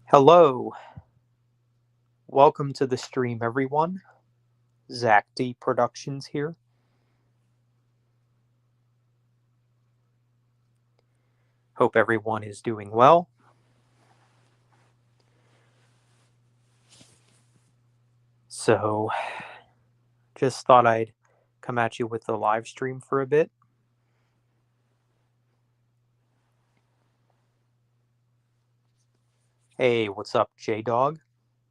Hello, welcome to the stream, everyone. Zach D Productions here. Hope everyone is doing well. So, just thought I'd come at you with the live stream for a bit. Hey, what's up, J Dog?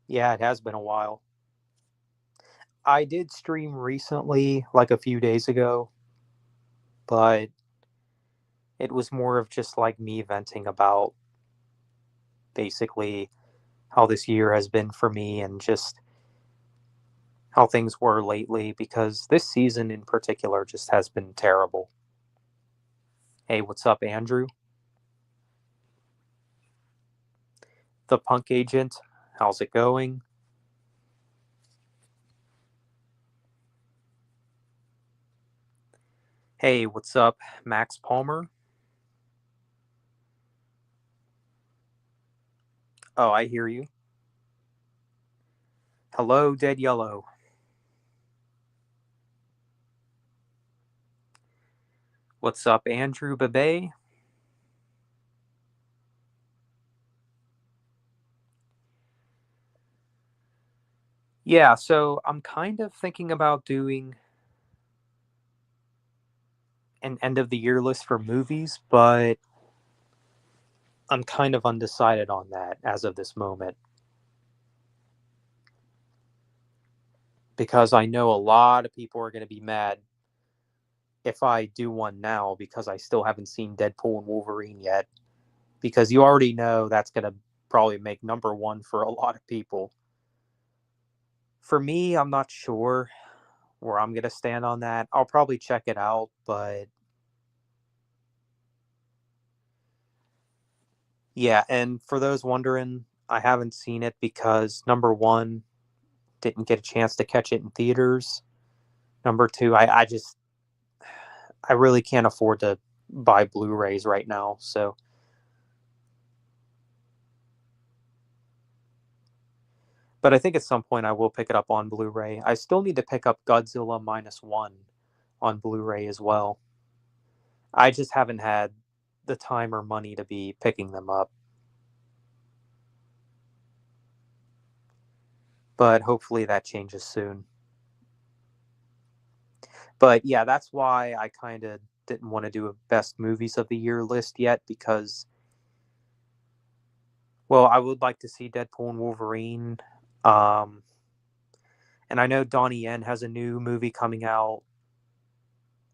Yeah, it has been a while. I did stream recently, like a few days ago, but it was more of just like me venting about basically how this year has been for me and just how things were lately because this season in particular just has been terrible. Hey, what's up, Andrew? The Punk Agent, how's it going? Hey, what's up, Max Palmer? Oh, I hear you. Hello, Dead Yellow. What's up, Andrew Bebe? Yeah, so I'm kind of thinking about doing an end of the year list for movies, but I'm kind of undecided on that as of this moment because I know a lot of people are going to be mad if I do one now because I still haven't seen Deadpool and Wolverine yet because you already know that's going to probably make number one for a lot of people. For me, I'm not sure where I'm going to stand on that. I'll probably check it out, but yeah, and for those wondering, I haven't seen it because number one, didn't get a chance to catch it in theaters. Number two, I really can't afford to buy Blu-rays right now, so but I think at some point I will pick it up on Blu-ray. I still need to pick up Godzilla Minus One on Blu-ray as well. I just haven't had the time or money to be picking them up. But hopefully that changes soon. But yeah, that's why I kind of didn't want to do a best movies of the year list yet because, well, I would like to see Deadpool and Wolverine. Um, and I know Donnie Yen has a new movie coming out,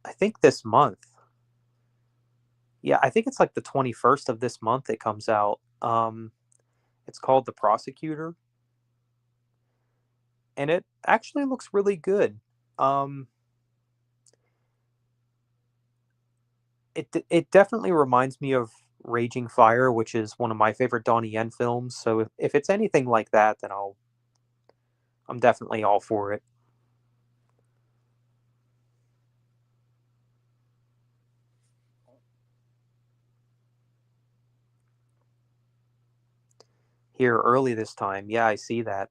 I think this month. Yeah, I think it's like the 21st of this month it comes out. It's called The Prosecutor, and it actually looks really good. Um, it definitely reminds me of Raging Fire, which is one of my favorite Donnie Yen films. So if it's anything like that, then I'm definitely all for it. Here early this time, yeah, I see that.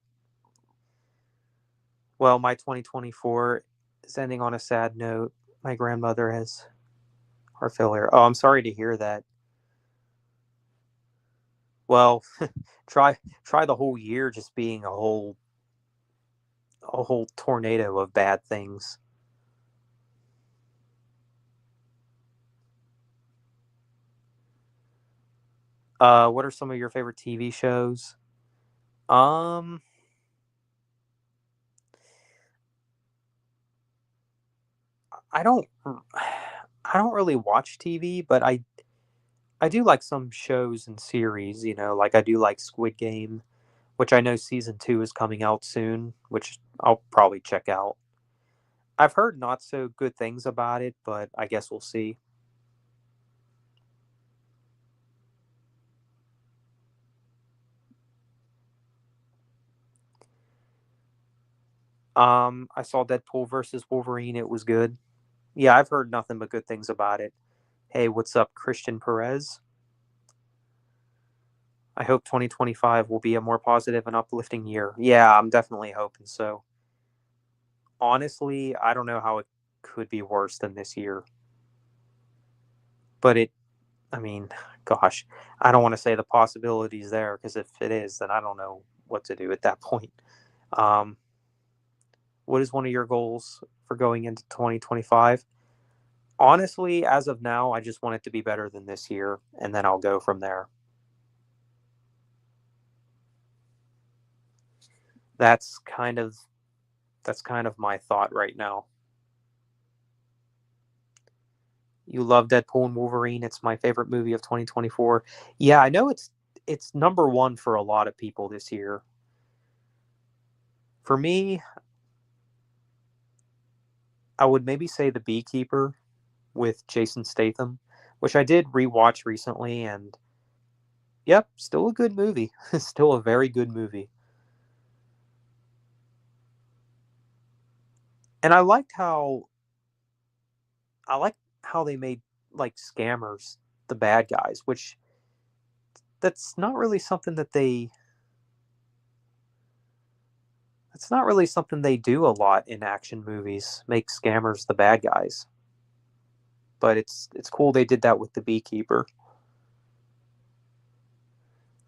Well, my 2024 is ending on a sad note. My grandmother has heart failure. Oh, I'm sorry to hear that. Well, try the whole year just being a whole tornado of bad things. What are some of your favorite TV shows? Um, I don't I don't really watch TV, but I do like some shows and series, like I do like Squid Game, which I know season 2 is coming out soon, which I'll probably check out. I've heard not so good things about it, but I guess we'll see. I saw Deadpool versus Wolverine. It was good. Yeah, I've heard nothing but good things about it. Hey, what's up, Christian Perez? I hope 2025 will be a more positive and uplifting year. Yeah, I'm definitely hoping so. Honestly, I don't know how it could be worse than this year. But I mean, gosh, I don't want to say the possibilities there because if it is, then I don't know what to do at that point. Um, what is one of your goals for going into 2025? Honestly, as of now, I just want it to be better than this year, and then I'll go from there. That's kind of that's kind of my thought right now. You love Deadpool and Wolverine. It's my favorite movie of 2024. Yeah, I know it's number 1 for a lot of people this year. For me, I would maybe say The Beekeeper with Jason Statham, which I did rewatch recently, and yep, still a good movie. Still a very good movie. And I like how they made like scammers the bad guys, which that's not really something that they that's not really something they do a lot in action movies, make scammers the bad guys. But it's cool they did that with The Beekeeper.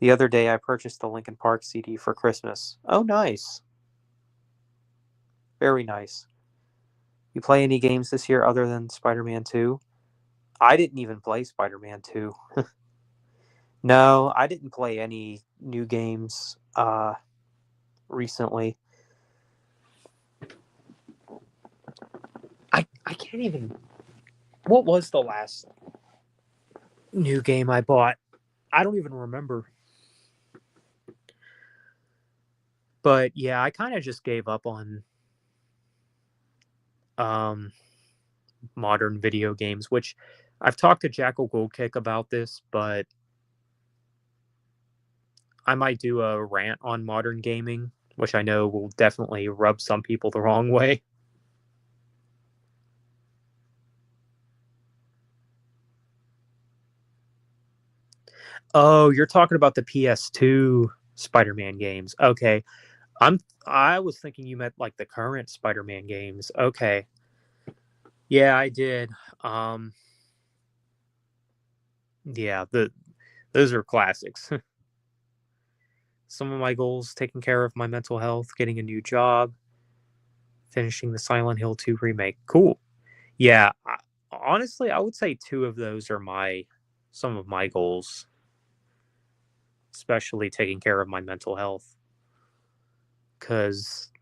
The other day I purchased the Linkin Park CD for Christmas. Oh, nice. Very nice. You play any games this year other than Spider-Man 2? I didn't even play Spider-Man 2. No, I didn't play any new games recently. I can't even. What was the last new game I bought? I don't even remember. But yeah, I kind of just gave up on um modern video games, which I've talked to Jackal Goldkick about this, but I might do a rant on modern gaming, which I know will definitely rub some people the wrong way. Oh, you're talking about the PS2 Spider-Man games. Okay. I was thinking you meant like the current Spider-Man games. Okay. Yeah, I did. Um yeah, those are classics. Some of my goals: taking care of my mental health, getting a new job, finishing the Silent Hill 2 remake. Cool. Yeah, honestly, I would say two of those are my some of my goals, especially taking care of my mental health. Because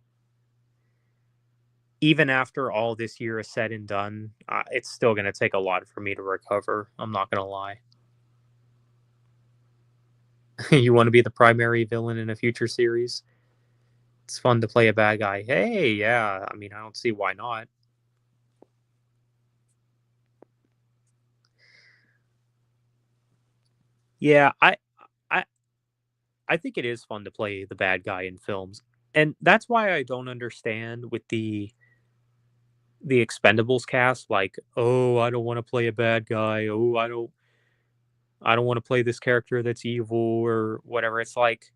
even after all this year is said and done, it's still going to take a lot for me to recover. I'm not going to lie. You want to be the primary villain in a future series? It's fun to play a bad guy. Hey, yeah. I mean, I don't see why not. Yeah, I, I think it is fun to play the bad guy in films, and that's why I don't understand with the Expendables cast. Like, oh, I don't want to play a bad guy. Oh, I don't want to play this character that's evil or whatever. It's like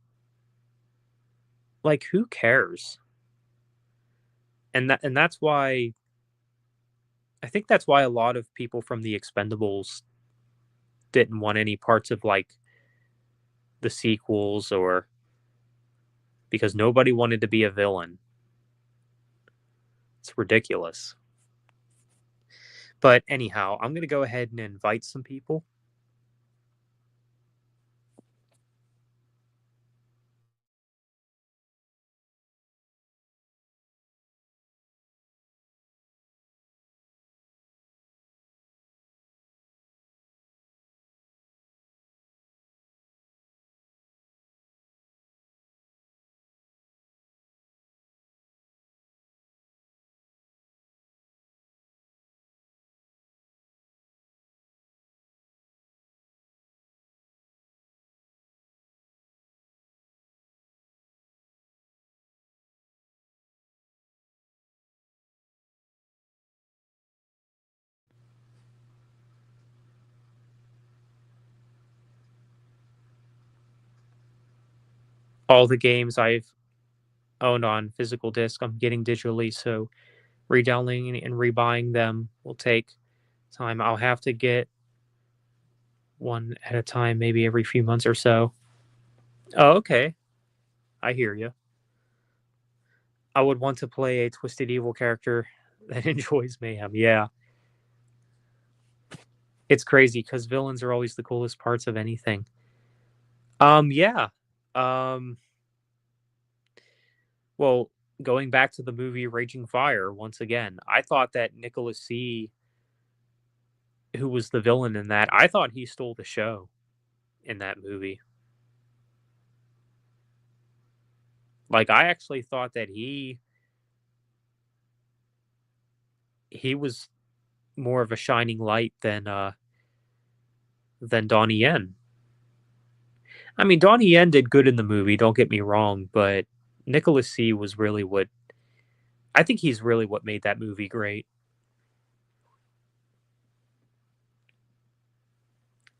who cares? And that's why I think that's why a lot of people from the Expendables didn't want any parts of like the sequels, or because nobody wanted to be a villain. It's ridiculous. But anyhow, I'm going to go ahead and invite some people. All the games I've owned on physical disc, I'm getting digitally, so redownloading and rebuying them will take time. I'll have to get one at a time, maybe every few months or so. Oh, okay. I hear you. I would want to play a Twisted Evil character that enjoys mayhem. Yeah. It's crazy because villains are always the coolest parts of anything. Yeah. Um, well, going back to the movie Raging Fire once again, I thought that Nicholas C, who was the villain in that, I thought he stole the show in that movie. Like I actually thought that he was more of a shining light than Donnie Yen. I mean, Donnie Yen did good in the movie, don't get me wrong, but Nicholas C was really what I think he's really what made that movie great.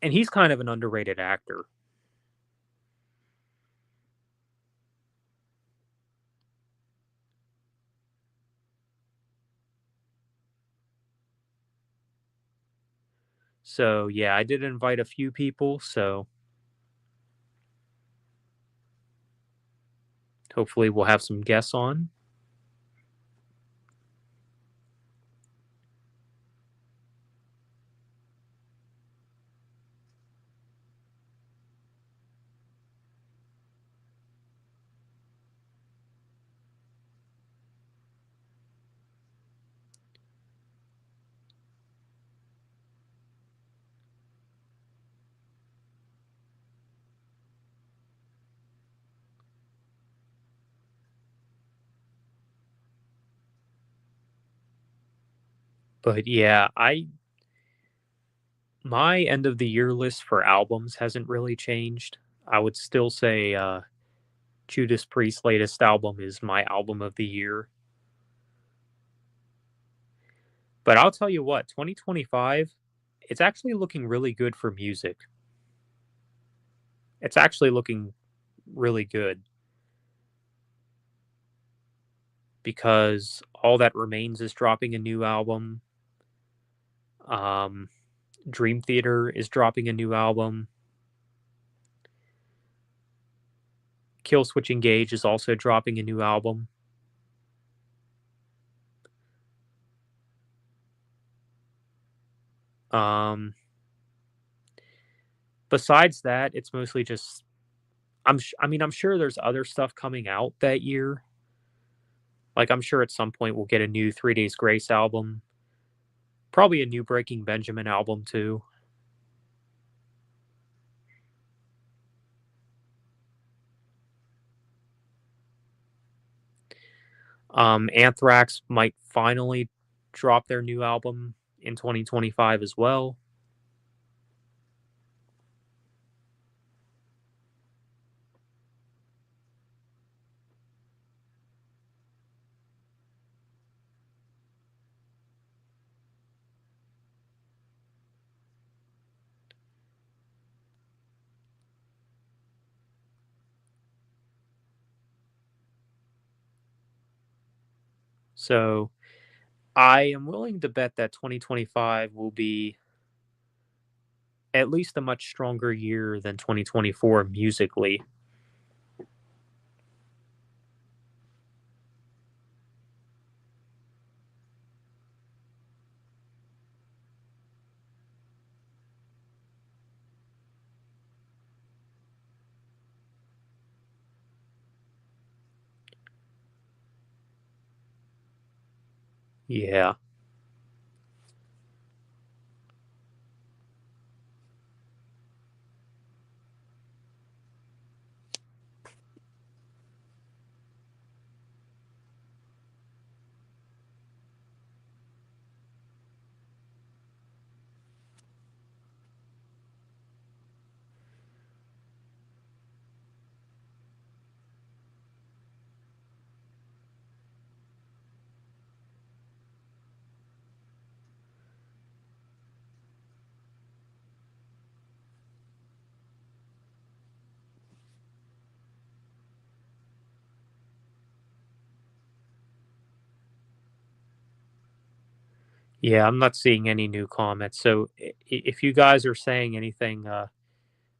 And he's kind of an underrated actor. So, yeah, I did invite a few people, so hopefully we'll have some guests on. But yeah, I my end of the year list for albums hasn't really changed. I would still say Judas Priest's latest album is my album of the year. But I'll tell you what, 2025, it's actually looking really good for music. It's actually looking really good because All That Remains is dropping a new album. Um, Dream Theater is dropping a new album. Killswitch Engage is also dropping a new album. Um, Besides that, it's mostly just I mean, I'm sure there's other stuff coming out that year. Like I'm sure at some point we'll get a new 3 Days Grace album, probably a new Breaking Benjamin album too. Anthrax might finally drop their new album in 2025 as well. So I am willing to bet that 2025 will be at least a much stronger year than 2024 musically. Yeah. Yeah, I'm not seeing any new comments. So if you guys are saying anything,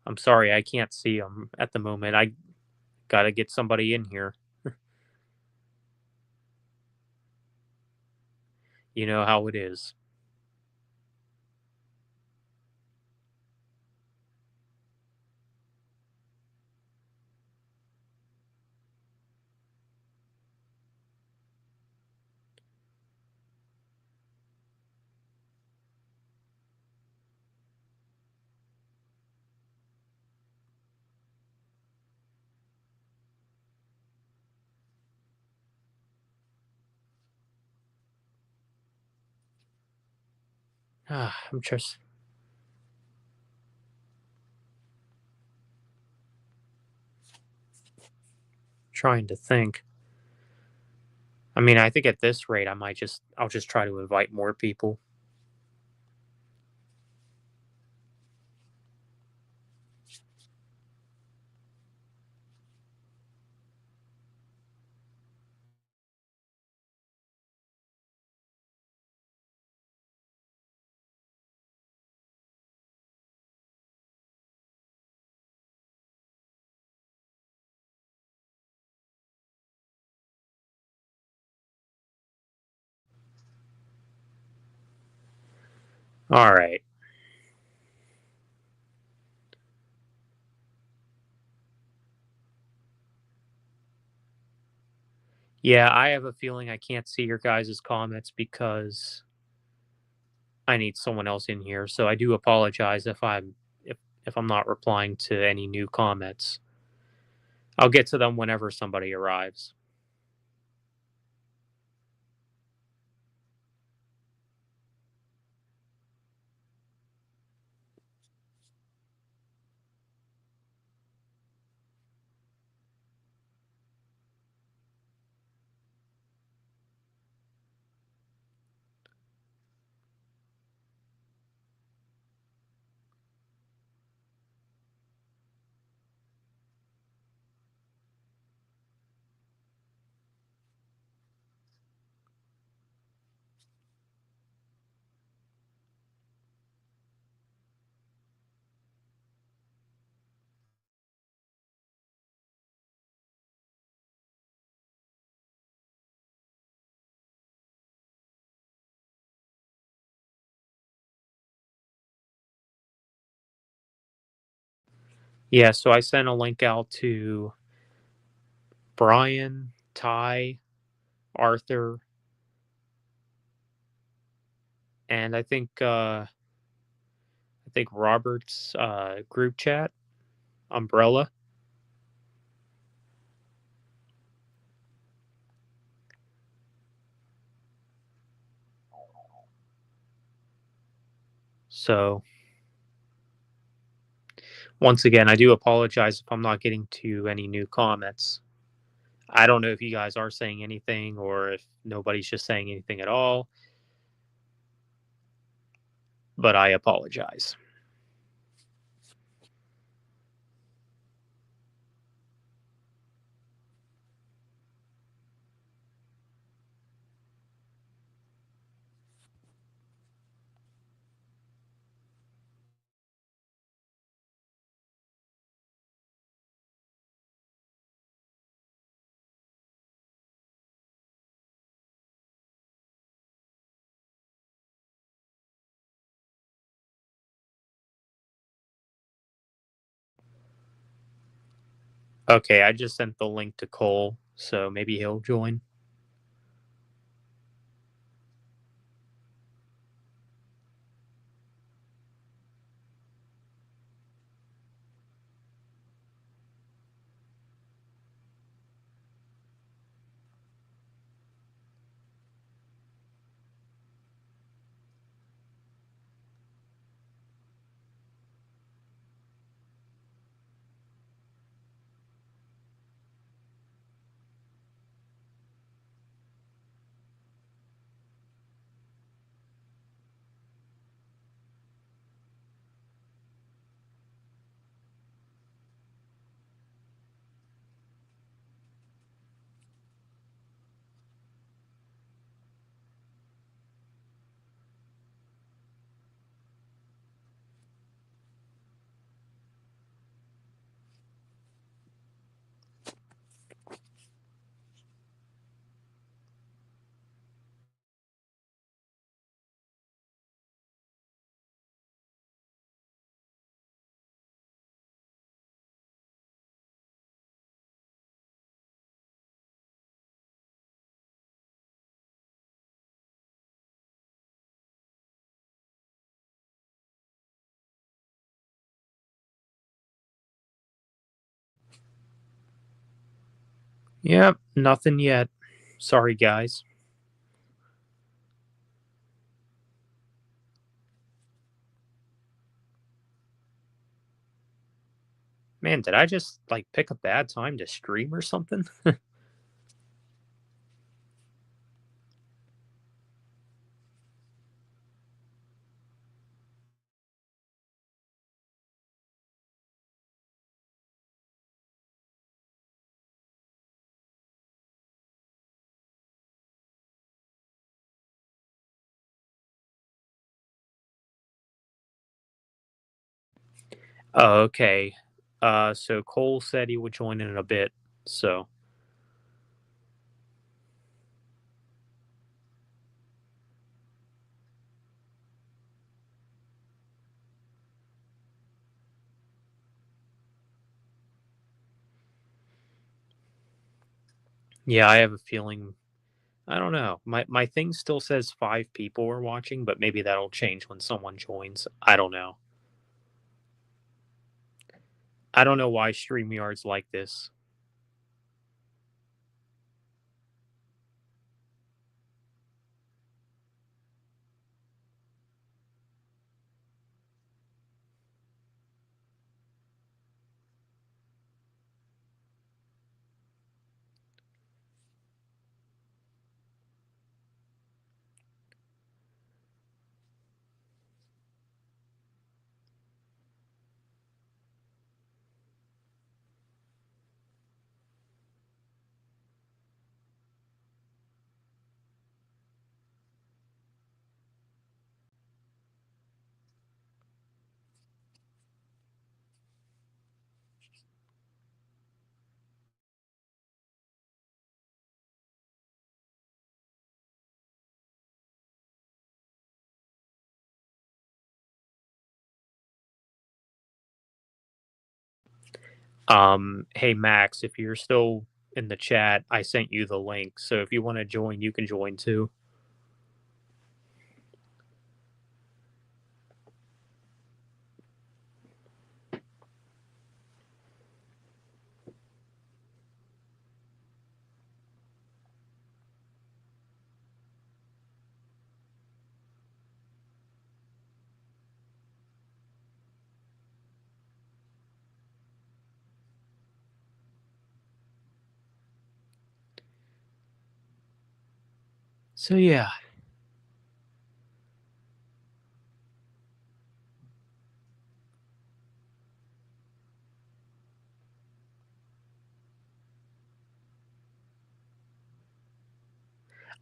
I'm sorry, I can't see them at the moment. I gotta get somebody in here. You know how it is. I'm just trying to think. I mean, I think at this rate, I'll just try to invite more people. All right. Yeah, I have a feeling I can't see your guys' comments because I need someone else in here. So I do apologize if I'm not replying to any new comments. I'll get to them whenever somebody arrives. Yeah, so I sent a link out to Brian, Ty, Arthur, and I think Robert's group chat, Umbrella. So once again, I do apologize if I'm not getting to any new comments. I don't know if you guys are saying anything or if nobody's just saying anything at all, but I apologize. Okay, I just sent the link to Cole, so maybe he'll join. Yep, nothing yet. Sorry, guys. Man, did I just like pick a bad time to stream or something? Oh, okay. So Cole said he would join in a bit. So yeah, I have a feeling. I don't know. My thing still says 5 people are watching, but maybe that'll change when someone joins. I don't know. I don't know why StreamYard's like this. Hey Max, if you're still in the chat, I sent you the link. So if you want to join, you can join too. So yeah,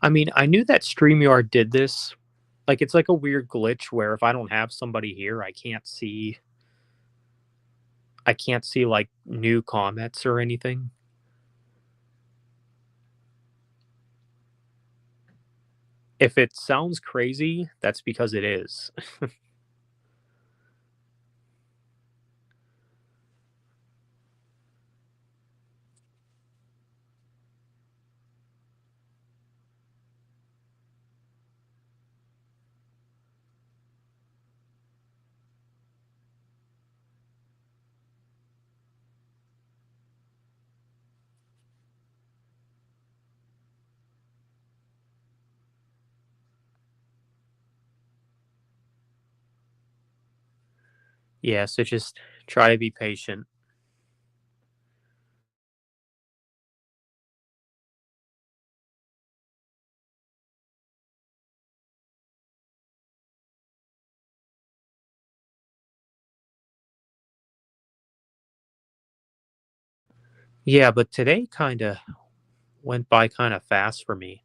I mean, I knew that StreamYard did this. Like it's like a weird glitch where if I don't have somebody here, I can't see like new comments or anything. If it sounds crazy, that's because it is. Yeah, so just try to be patient. Yeah, but today kind of went by kind of fast for me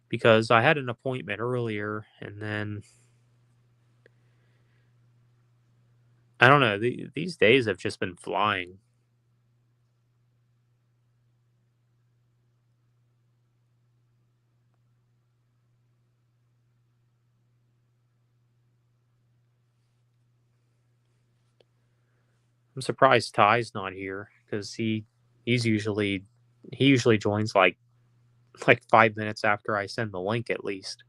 because I had an appointment earlier and then I don't know, these days have just been flying. I'm surprised Ty's not here because he's usually he usually joins like 5 minutes after I send the link at least.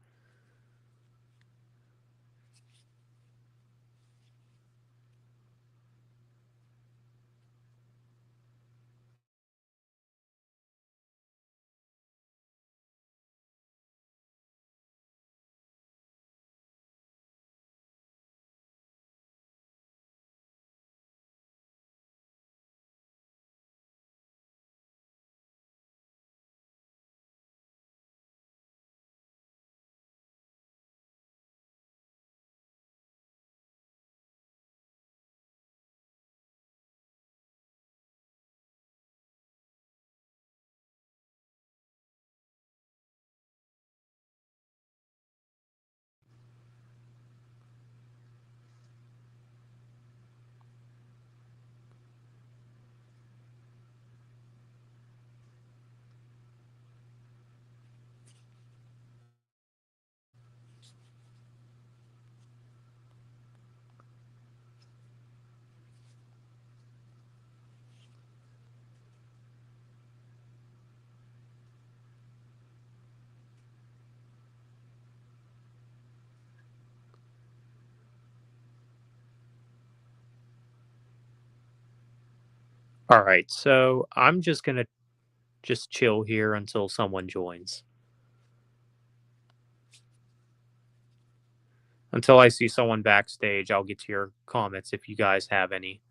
All right, so I'm just gonna just chill here until someone joins. Until I see someone backstage, I'll get to your comments if you guys have any.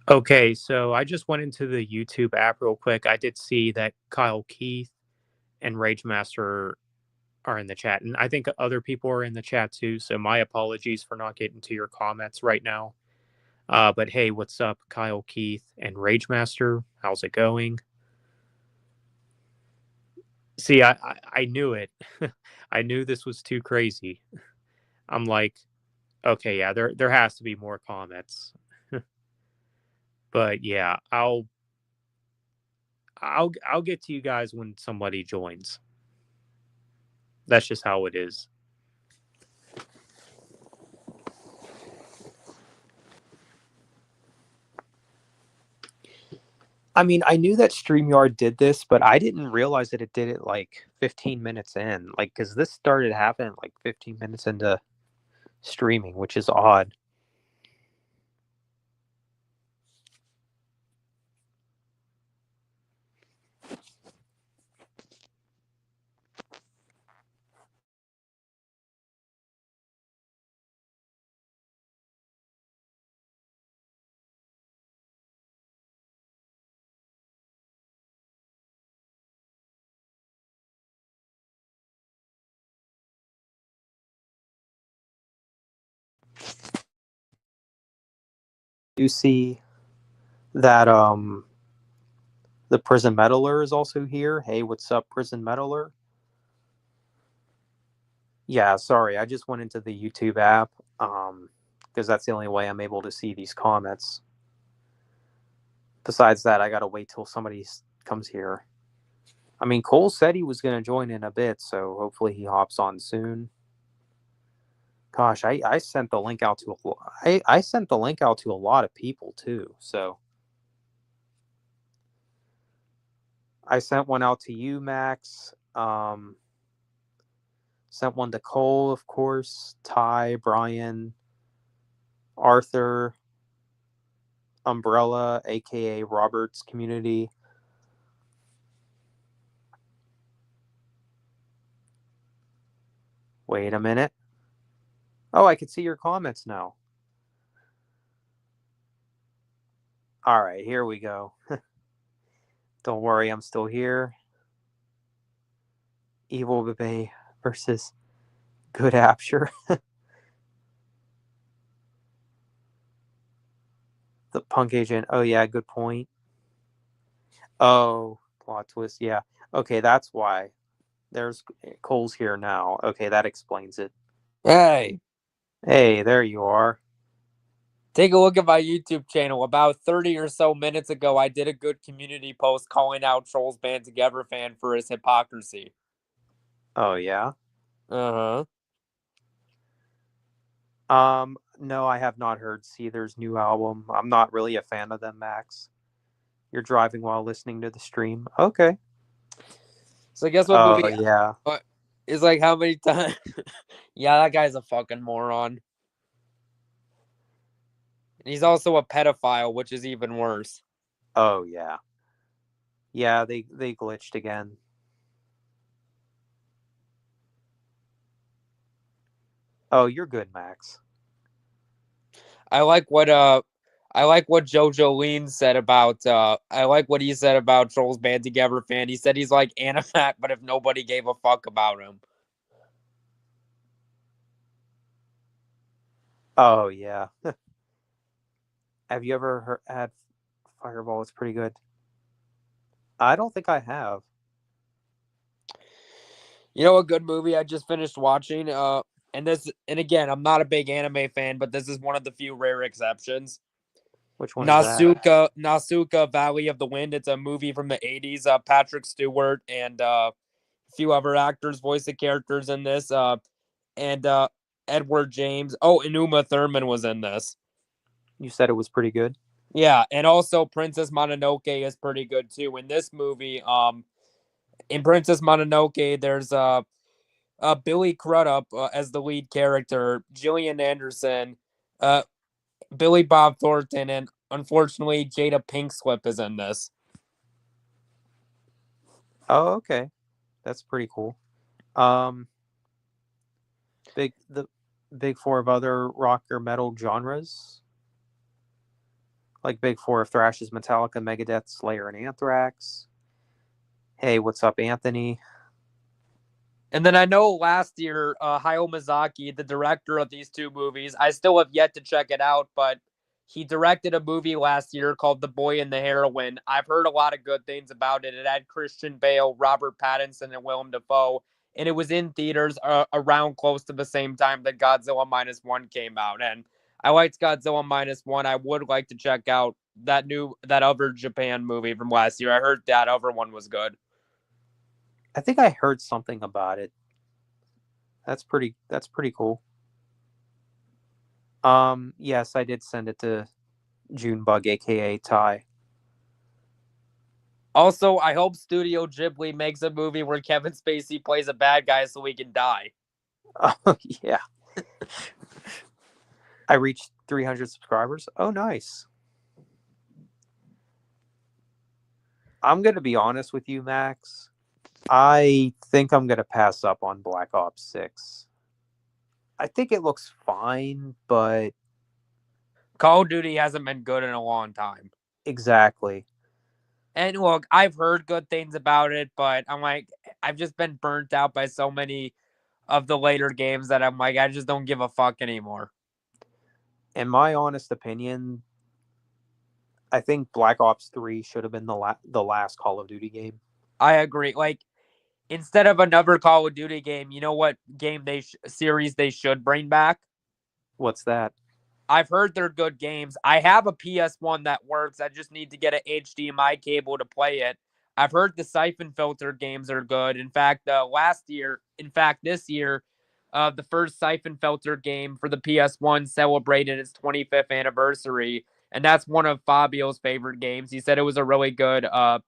Okay, so I just went into the YouTube app real quick. I did see that Kyle Keith and Rage Master are in the chat, and I think other people are in the chat too. So my apologies for not getting to your comments right now. But hey, what's up, Kyle Keith and Rage Master? How's it going? See, I knew it. I knew this was too crazy. I'm like, okay, yeah, there has to be more comments. But yeah, I'll get to you guys when somebody joins. That's just how it is. I mean, I knew that StreamYard did this, but I didn't realize that it did it like 15 minutes in. Like, because this started happening like 15 minutes into streaming, which is odd. You see that the Prison Meddler is also here. Hey, what's up, Prison Meddler? Yeah, sorry, I just went into the YouTube app because that's the only way I'm able to see these comments. Besides that, I gotta wait till somebody comes here. I mean, Cole said he was gonna join in a bit, so hopefully he hops on soon. Gosh, I sent the link out to I sent the link out to a lot of people too. So I sent one out to you, Max. Sent one to Cole, of course, Ty, Brian, Arthur, Umbrella, aka Robert's community. Wait a minute. Oh, I can see your comments now. All right, here we go. Don't worry, I'm still here. Evil Bebe versus Good Apsher. The punk agent. Oh yeah, good point. Oh, plot twist. Yeah. Okay, that's why. There's Cole's here now. Okay, that explains it. Hey, Hey, there you are. take a look at my YouTube channel. About 30 or so minutes ago, I did a good community post calling out Trolls Band Together fan for his hypocrisy. Oh yeah. Uh-huh. No, I have not heard Seether's new album. I'm not really a fan of them, Max. You're driving while listening to the stream. Okay. So guess what Oh movie yeah. is like how many times? Yeah, that guy's a fucking moron. And he's also a pedophile, which is even worse. Oh yeah. Yeah, they glitched again. Oh, you're good, Max. I like what Jojo Lean said about I like what he said about Trolls Band Together fan. He said he's like Animac, but if nobody gave a fuck about him. Oh yeah. Have you ever had Fireball? It's pretty good. I don't think I have. You know a good movie I just finished watching? And again, I'm not a big anime fan, but this is one of the few rare exceptions. Which one is that? Nasuka Valley of the Wind. It's a movie from the 80s. Patrick Stewart and a few other actors voice the characters in this. And Edward James. Oh, and Uma Thurman was in this. You said it was pretty good. Yeah, and also Princess Mononoke is pretty good too. In this movie, in Princess Mononoke, there's Billy Crudup as the lead character, Gillian Anderson, uh, Billy Bob Thornton, and unfortunately Jada Pinkslip is in this. Oh, okay. That's pretty cool. Um, the big four of other rock or metal genres, like big four of thrash is Metallica, Megadeth, Slayer, and Anthrax. Hey, what's up, Anthony? And then I know last year, Hayao Miyazaki, the director of these two movies, I still have yet to check it out, but he directed a movie last year called The Boy and the Heroine. I've heard a lot of good things about it. It had Christian Bale, Robert Pattinson, and Willem Dafoe, and it was in theaters around close to the same time that Godzilla Minus One came out. And I liked Godzilla Minus One. I would like to check out that other Japan movie from last year. I heard that other one was good. I think I heard something about it. That's pretty cool. Yes, I did send it to Junebug, aka Ty. Also, I hope Studio Ghibli makes a movie where Kevin Spacey plays a bad guy so he can die. Oh yeah. I reached 300 subscribers. Oh, nice. I'm gonna be honest with you, Max. I think I'm gonna pass up on Black Ops 6. I think it looks fine, but Call of Duty hasn't been good in a long time. exactly. And look, I've heard good things about it, but I'm like, I've just been burnt out by so many of the later games that I'm like, I just don't give a fuck anymore. In my honest opinion, I think Black Ops 3 should have been the last Call of Duty game. I agree. Like, instead of another Call of Duty game, you know what game series they should bring back? What's that? I've heard they're good games. I have a PS1 that works. I just need to get an HDMI cable to play it. I've heard the Siphon Filter games are good. In fact, this year, the first Siphon Filter game for the PS1 celebrated its 25th anniversary, and that's one of Fabio's favorite games. He said it was a really good a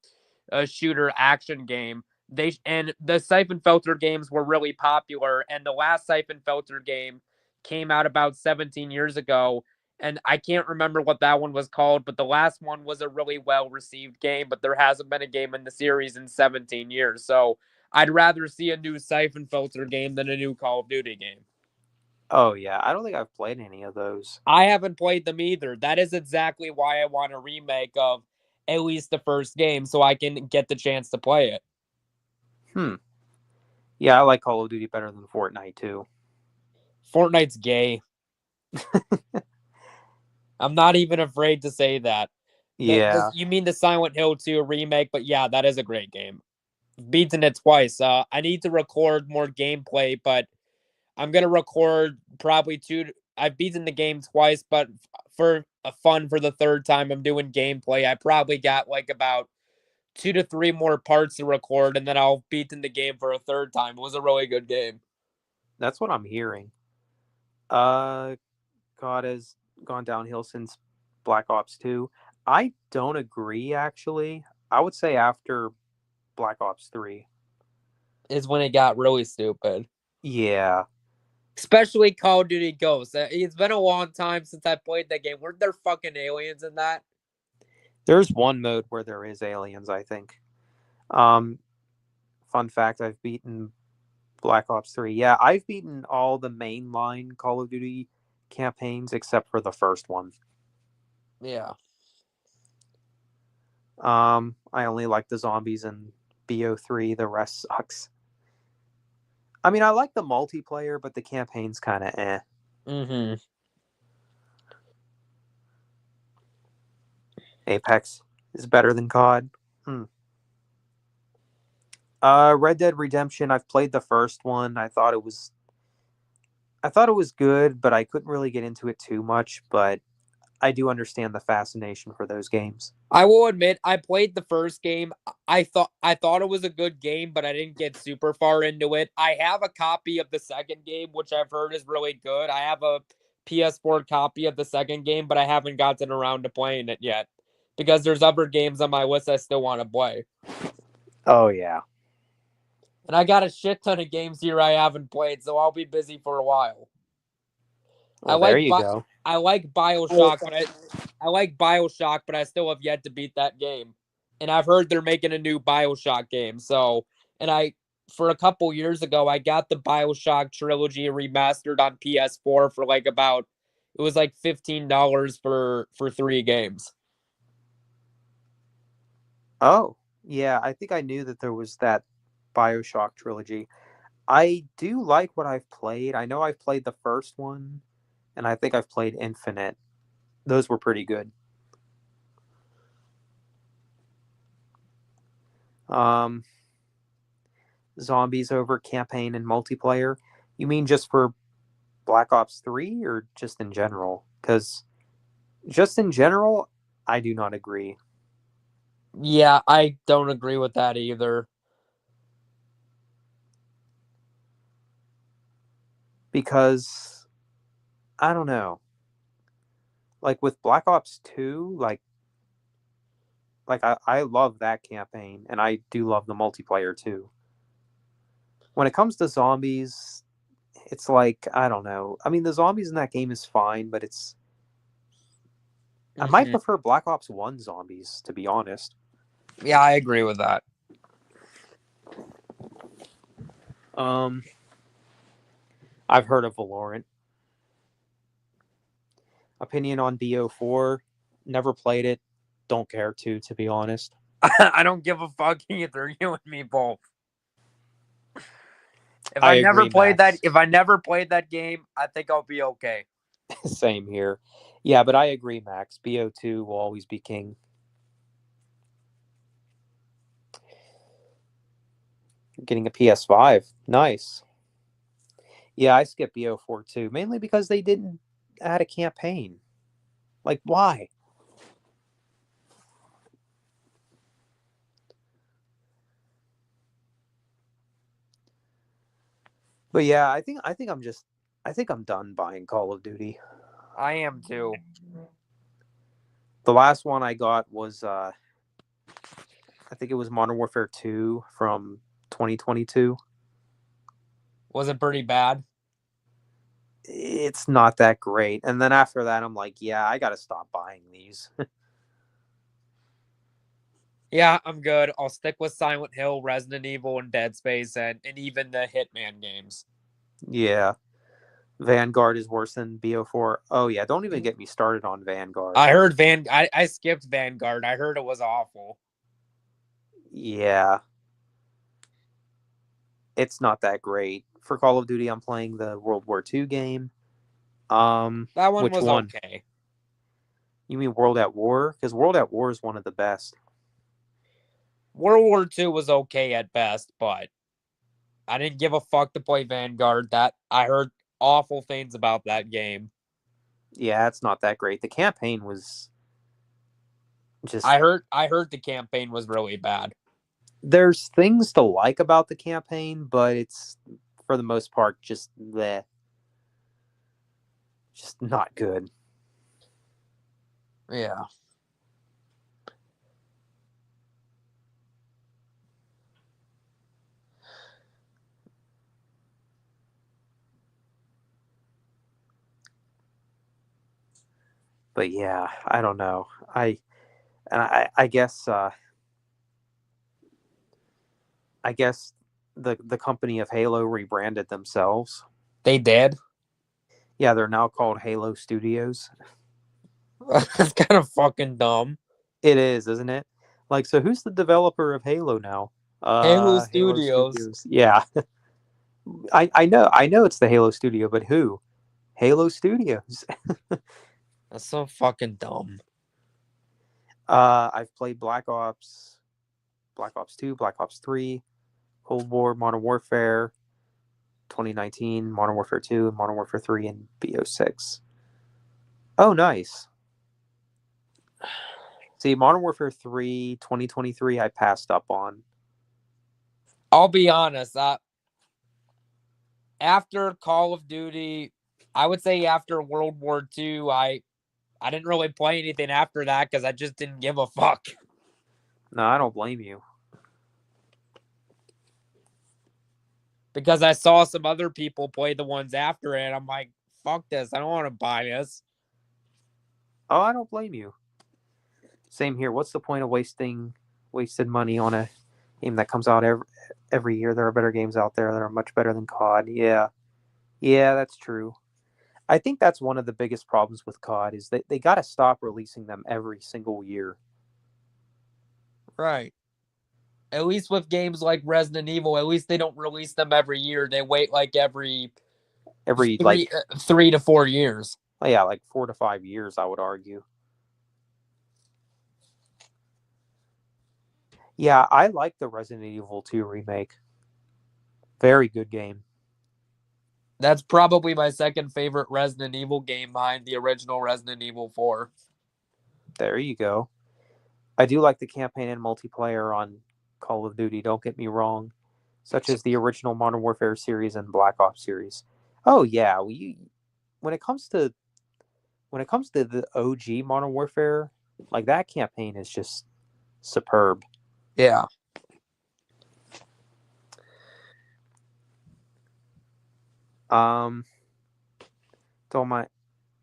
shooter action game. The Siphon Filter games were really popular, and the last Siphon Filter game came out about 17 years ago, and I can't remember what that one was called, but the last one was a really well received game, but there hasn't been a game in the series in 17 years. So I'd rather see a new Siphon Filter game than a new Call of Duty game. Oh yeah, I don't think I've played any of those. I haven't played them either. That is exactly why I want a remake of at least the first game so I can get the chance to play it. Yeah, I like Call of Duty better than Fortnite too. Fortnite's gay. I'm not even afraid to say that. Yeah. You mean the Silent Hill 2 remake, but yeah, that is a great game. Beaten it twice. I need to record more gameplay, but I'm gonna record probably two. I've beaten the game twice, but for a fun for the third time, I'm doing gameplay. I probably got like about 2 to 3 more parts to record, and then I'll beat in the game for a third time. It was a really good game. That's what I'm hearing. God has gone downhill since Black Ops 2. I don't agree, actually. I would say after Black Ops 3. Is when it got really stupid. Yeah. Especially Call of Duty Ghosts. It's been a long time since I played that game. Weren't there fucking aliens in that? There's one mode where there is aliens, I think. Fun fact, I've beaten Black Ops 3. Yeah, I've beaten all the mainline Call of Duty campaigns except for the first one. Yeah. I only like the zombies in BO3. The rest sucks. I mean, I like the multiplayer, but the campaign's kind of eh. Mm-hmm. Apex is better than COD. Red Dead Redemption. I've played the first one. I thought it was good, but I couldn't really get into it too much. But I do understand the fascination for those games. I will admit, I played the first game. I thought it was a good game, but I didn't get super far into it. I have a copy of the second game, which I've heard is really good. I have a PS4 copy of the second game, but I haven't gotten around to playing it yet because there's other games on my list I still want to play. Oh yeah. And I got a shit ton of games here I haven't played, so I'll be busy for a while. Well, there you go. I like BioShock, but I still have yet to beat that game. And I've heard they're making a new BioShock game. So, and for a couple years ago, I got the BioShock trilogy remastered on PS4 for like it was like $15 for 3 games. Oh, yeah, I think I knew that there was that BioShock trilogy. I do like what I've played. I know I've played the first one, and I think I've played Infinite. Those were pretty good. Zombies over campaign and multiplayer. You mean just for Black Ops 3 or just in general? Because just in general, I do not agree. Yeah, I don't agree with that either. Because I don't know. Like with Black Ops 2, I love that campaign and I do love the multiplayer too. When it comes to zombies, it's like I don't know. I mean, the zombies in that game is fine, but I might prefer Black Ops 1 zombies, to be honest. Yeah, I agree with that. I've heard of Valorant. Opinion on BO4, never played it, don't care to be honest. I don't give a fuck either. You and me both. If I I never agree, played Max. if I never played that game, I think I'll be okay. Same here. Yeah, but I agree, Max. BO2 will always be king. Getting a PS5. Nice. Yeah, I skipped BO4 too, mainly because they didn't add a campaign. Like, why? But yeah, I think I'm done buying Call of Duty. I am too. The last one I got was I think it was Modern Warfare 2 from 2022. Was it pretty bad? It's not that great. And then after that I'm like, yeah, I got to stop buying these. Yeah, I'm good. I'll stick with Silent Hill, Resident Evil, and Dead Space, and even the Hitman games. Yeah. Vanguard is worse than BO4. Oh yeah, don't even get me started on Vanguard. I heard I skipped Vanguard. I heard it was awful. Yeah. It's not that great. For Call of Duty, I'm playing the World War II game. That one Which was one? okay. You mean World at War? Because World at War is one of the best. World War II was okay at best, but I didn't give a fuck to play Vanguard. That I heard awful things about that game. Yeah, it's not that great. The campaign was Just I heard the campaign was really bad. there's things to like about the campaign, but it's for the most part just not good. Yeah. But yeah, I don't know. I guess I guess the company of Halo rebranded themselves. They did. Yeah, they're now called Halo Studios. That's kind of fucking dumb. It is, isn't it? Like, so who's the developer of Halo now? Halo Halo Studios. Studios. Yeah, I know it's the Halo Studio, but who? Halo Studios. That's so fucking dumb. I've played Black Ops 2, Black Ops 3, Cold War, Modern Warfare, 2019, Modern Warfare 2, Modern Warfare 3, and BO6. Oh, nice. See, Modern Warfare 3, 2023, I passed up on. I'll be honest. After Call of Duty, I would say after World War II, I didn't really play anything after that because I just didn't give a fuck. No, I don't blame you. Because I saw some other people play the ones after it. I'm like, fuck this. I don't want to buy this. Oh, I don't blame you. Same here. What's the point of wasted money on a game that comes out every year? There are better games out there that are much better than COD. Yeah, that's true. I think that's one of the biggest problems with COD is that they got to stop releasing them every single year. Right. At least with games like Resident Evil, at least they don't release them every year. They wait like every Every three, 3 to 4 years. yeah, like 4 to 5 years, I would argue. Yeah, I like the Resident Evil 2 remake. Very good game. That's probably my second favorite Resident Evil game behind the original Resident Evil 4. There you go. I do like the campaign and multiplayer on Call of Duty, don't get me wrong, such as the original Modern Warfare series and Black Ops series. Oh yeah, when it comes to the OG Modern Warfare, like that campaign is just superb. Yeah. Um, don't mind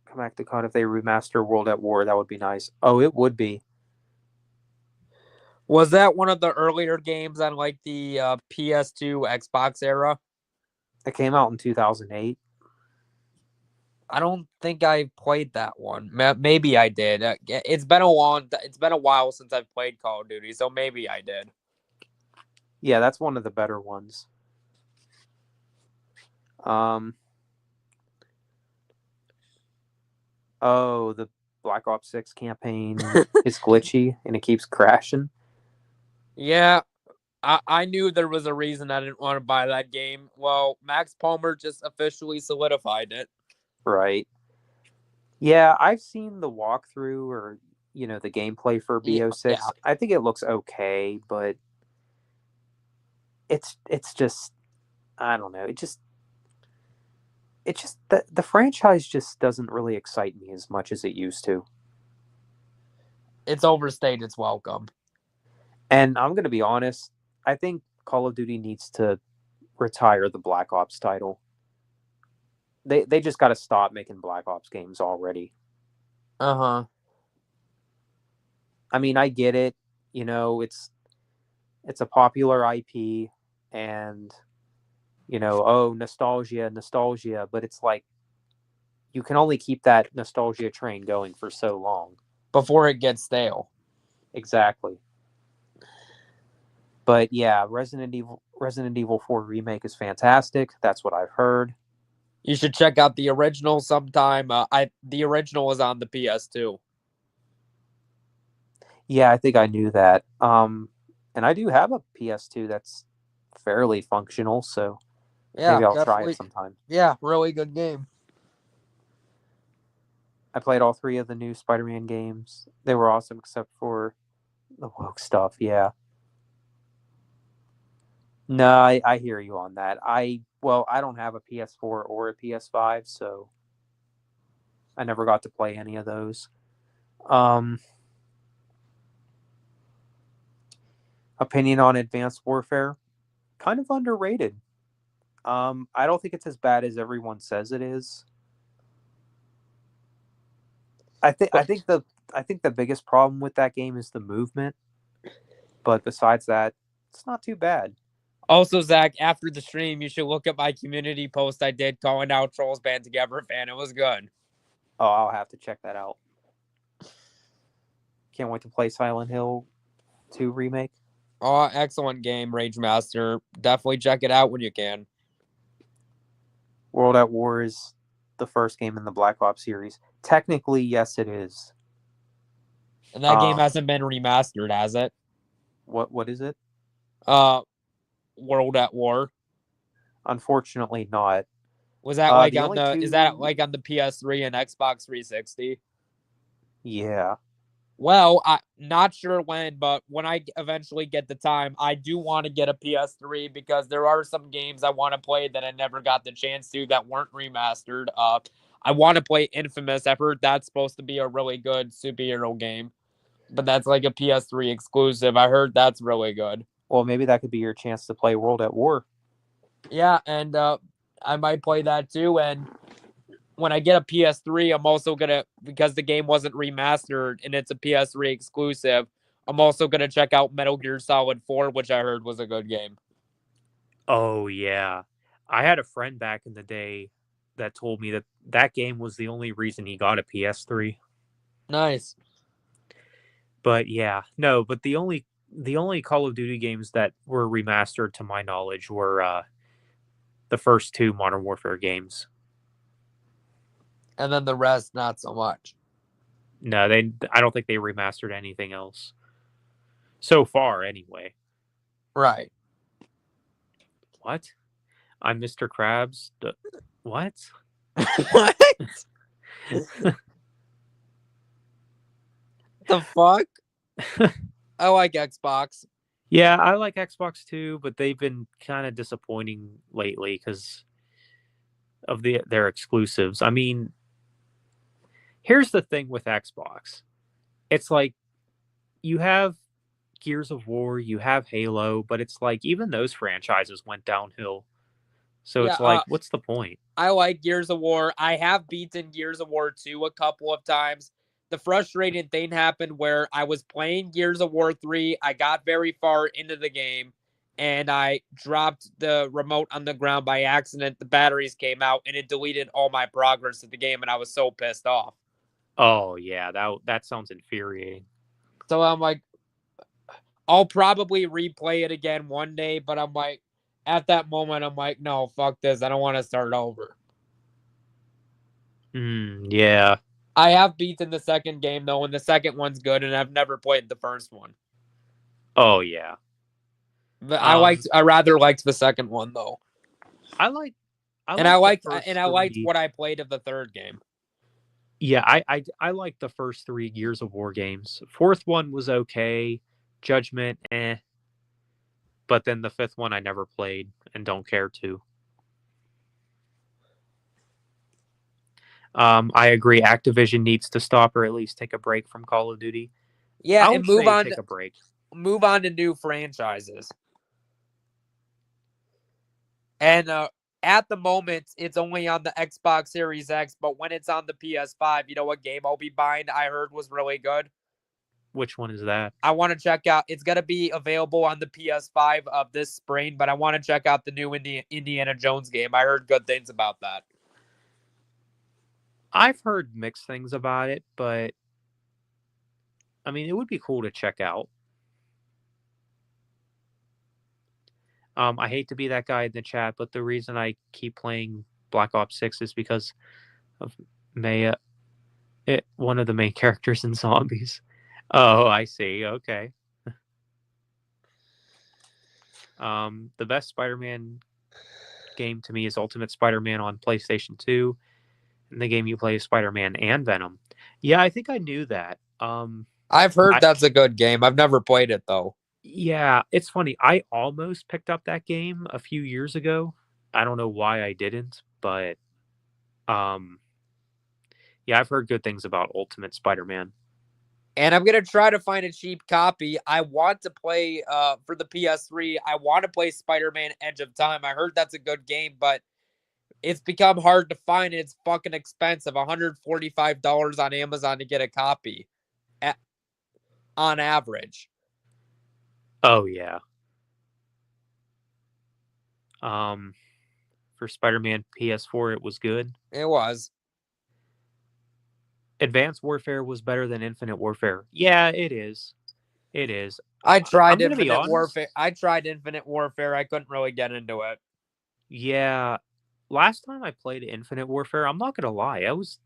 come back to COD if they remaster World at War, that would be nice. Oh, it would be. Was that one of the earlier games on like the PS2 Xbox era? It came out in 2008. I don't think I played that one. Maybe I did. It's been a while since I've played Call of Duty, so maybe I did. Yeah, that's one of the better ones. Um, oh, the Black Ops 6 campaign is glitchy and it keeps crashing. Yeah, I knew there was a reason I didn't want to buy that game. Well, Max Palmer just officially solidified it. Right. Yeah, I've seen the walkthrough or the gameplay for Yeah, BO6. I think it looks okay, but it's just I don't know. It just the franchise just doesn't really excite me as much as it used to. it's overstayed its welcome. And I'm going to be honest, I think Call of Duty needs to retire the Black Ops title. They just got to stop making Black Ops games already. Uh-huh. I mean, I get it. It's a popular IP and oh, nostalgia, but it's like you can only keep that nostalgia train going for so long. Before it gets stale. Exactly. But yeah, Resident Evil 4 remake is fantastic. That's what I've heard. You should check out the original sometime. The original is on the PS2. Yeah, I think I knew that. And I do have a PS2 that's fairly functional, so Yeah, maybe I'll try it definitely. sometime. Yeah, really good game. I played all 3 of the new Spider-Man games. They were awesome except for the woke stuff. Yeah. No, I hear you on that. I don't have a PS4 or a PS5, so I never got to play any of those. Opinion on Advanced Warfare, kind of underrated. I don't think it's as bad as everyone says it is. I think the biggest problem with that game is the movement, but besides that, it's not too bad. Also, Zach, after the stream, you should look at my community post I did calling out Trolls Band Together fan. It was good. Oh, I'll have to check that out. Can't wait to play Silent Hill 2 remake. Oh, excellent game, Rage Master. Definitely check it out when you can. World at War is the first game in the Black Ops series. Technically, yes, it is. And that game hasn't been remastered, has it? What is it? World at War. Unfortunately, not. Was that like on the? Is that like on the PS3 and Xbox 360? Yeah. Well, I'm not sure when, but when I eventually get the time, I do want to get a PS3 because there are some games I want to play that I never got the chance to that weren't remastered. I want to play Infamous. I've heard that's supposed to be a really good superhero game, but that's like a PS3 exclusive. I heard that's really good. Well, maybe that could be your chance to play World at War. Yeah, and I might play that too. And when I get a PS3, I'm also gonna, because the game wasn't remastered and it's a PS3 exclusive, I'm also gonna check out Metal Gear Solid 4, which I heard was a good game. Oh yeah, I had a friend back in the day that told me that game was the only reason he got a PS3. Nice. But yeah, no, but the only Call of Duty games that were remastered, to my knowledge, were the first 2 Modern Warfare games. And then the rest, not so much. No, I don't think they remastered anything else. So far, anyway. Right. What? I'm Mr. Krabs? What? What? The fuck? I like Xbox. Yeah, I like Xbox too, but they've been kind of disappointing lately because of their exclusives. I mean, here's the thing with Xbox. It's like you have Gears of War, you have Halo, but it's like even those franchises went downhill. So it's like, what's the point? I like Gears of War. I have beaten Gears of War 2 a couple of times. The frustrating thing happened where I was playing Gears of War 3. I got very far into the game and I dropped the remote on the ground by accident. The batteries came out and it deleted all my progress of the game and I was so pissed off. Oh, yeah, that sounds infuriating. So I'm like, I'll probably replay it again one day, but I'm like, at that moment, I'm like, no, fuck this. I don't want to start over. Yeah. I have beaten the second game, though, and the second one's good, and I've never played the first one. Oh, yeah. But I rather liked the second one, though. I liked what I played of the third game. Yeah, I liked the first 3 Gears of War games. Fourth one was okay. Judgment, But then the 5th one I never played and don't care to. I agree. Activision needs to stop or at least take a break from Call of Duty. Yeah, and move on. Take a break. Move on to new franchises. And at the moment, it's only on the Xbox Series X. But when it's on the PS5, you know what game I'll be buying? I heard was really good. Which one is that? I want to check out. It's going to be available on the PS5 of this spring, but I want to check out the new Indiana Jones game. I heard good things about that. I've heard mixed things about it, but I mean, it would be cool to check out. I hate to be that guy in the chat, but the reason I keep playing Black Ops 6 is because of Maya, one of the main characters in Zombies. Oh, I see. Okay. The best Spider-Man game to me is Ultimate Spider-Man on PlayStation 2. And the game you play is Spider-Man and Venom. Yeah, I think I knew that. I've heard I that's a good game. I've never played it though. Yeah, it's funny. I almost picked up that game a few years ago. I don't know why I didn't, but um, yeah, I've heard good things about Ultimate Spider-Man. And I'm gonna try to find a cheap copy. I want to play for the PS3. I want to play Spider-Man Edge of Time. I heard that's a good game, but it's become hard to find. And it's fucking expensive. $145 on Amazon to get a copy, at, on average. Oh yeah. Um, for Spider-Man PS4, it was good. It was. Advanced Warfare was better than Infinite Warfare. Yeah, it is. It is. I tried I'm gonna be Infinite honest. Warfare. I tried Infinite Warfare. I couldn't really get into it. Yeah, last time I played Infinite Warfare, I'm not gonna lie, I was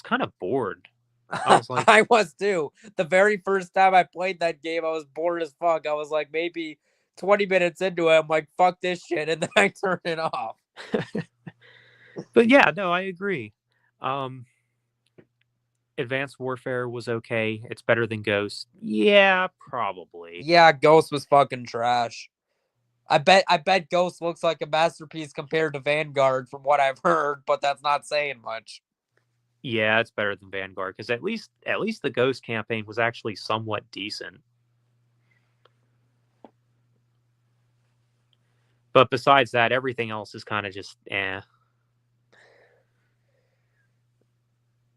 kind of bored. I was like, I was too. The very first time I played that game, I was bored as fuck. I was like maybe 20 minutes into it. I'm like, fuck this shit. And then I turned it off. but yeah, no, I agree. Um, Advanced Warfare was okay. It's better than Ghost. Yeah, probably. Yeah, Ghost was fucking trash. I bet Ghost looks like a masterpiece compared to Vanguard from what I've heard, but that's not saying much. Yeah, it's better than Vanguard because at least the Ghost campaign was actually somewhat decent. But besides that, everything else is kind of just eh.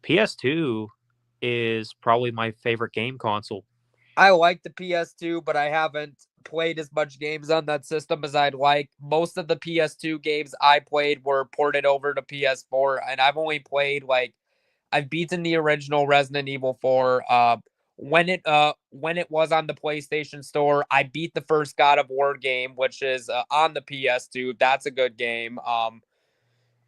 PS2 is probably my favorite game console. I like the PS2, but I haven't played as much games on that system as I'd like. Most of the PS2 games I played were ported over to PS4, and I've only played like I've beaten the original Resident Evil 4. When it was on the PlayStation Store, I beat the first God of War game, which is on the PS2. That's a good game.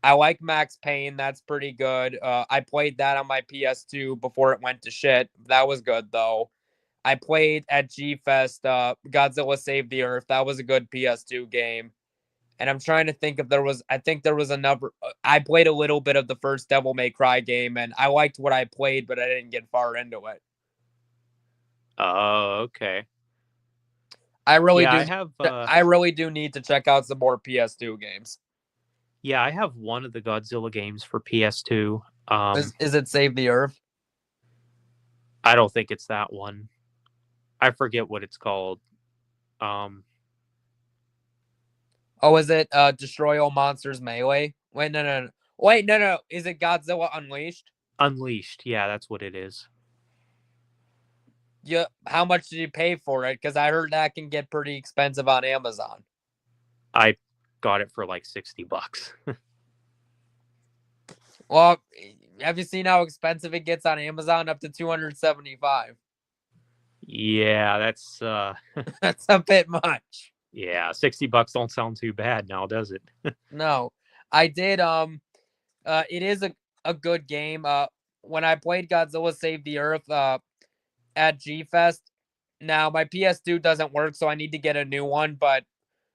I like Max Payne. That's pretty good. I played that on my PS2 before it went to shit. That was good though. I played at G Fest Godzilla Save the Earth. That was a good PS2 game. And I'm trying to think if there was. I think there was another. I played a little bit of the first Devil May Cry game, and I liked what I played, but I didn't get far into it. Oh, okay. I really Yeah, I do. have I really do need to check out some more PS2 games. yeah, I have one of the Godzilla games for PS2. Is it Save the Earth? I don't think it's that one. I forget what it's called. Um, Oh, is it Destroy All Monsters Melee? Wait, no, no, no. Wait, no, no. Is it Godzilla Unleashed? Unleashed. Yeah, that's what it is. Yeah. How much did you pay for it? Because I heard that can get pretty expensive on Amazon. I got it for like $60. Well, have you seen how expensive it gets on Amazon? Up to 275. Yeah, that's That's a bit much. yeah, $60 don't sound too bad now, does it? No, I did. It is a good game. When I played Godzilla Save the Earth at G Fest, now my PS2 doesn't work, so I need to get a new one. But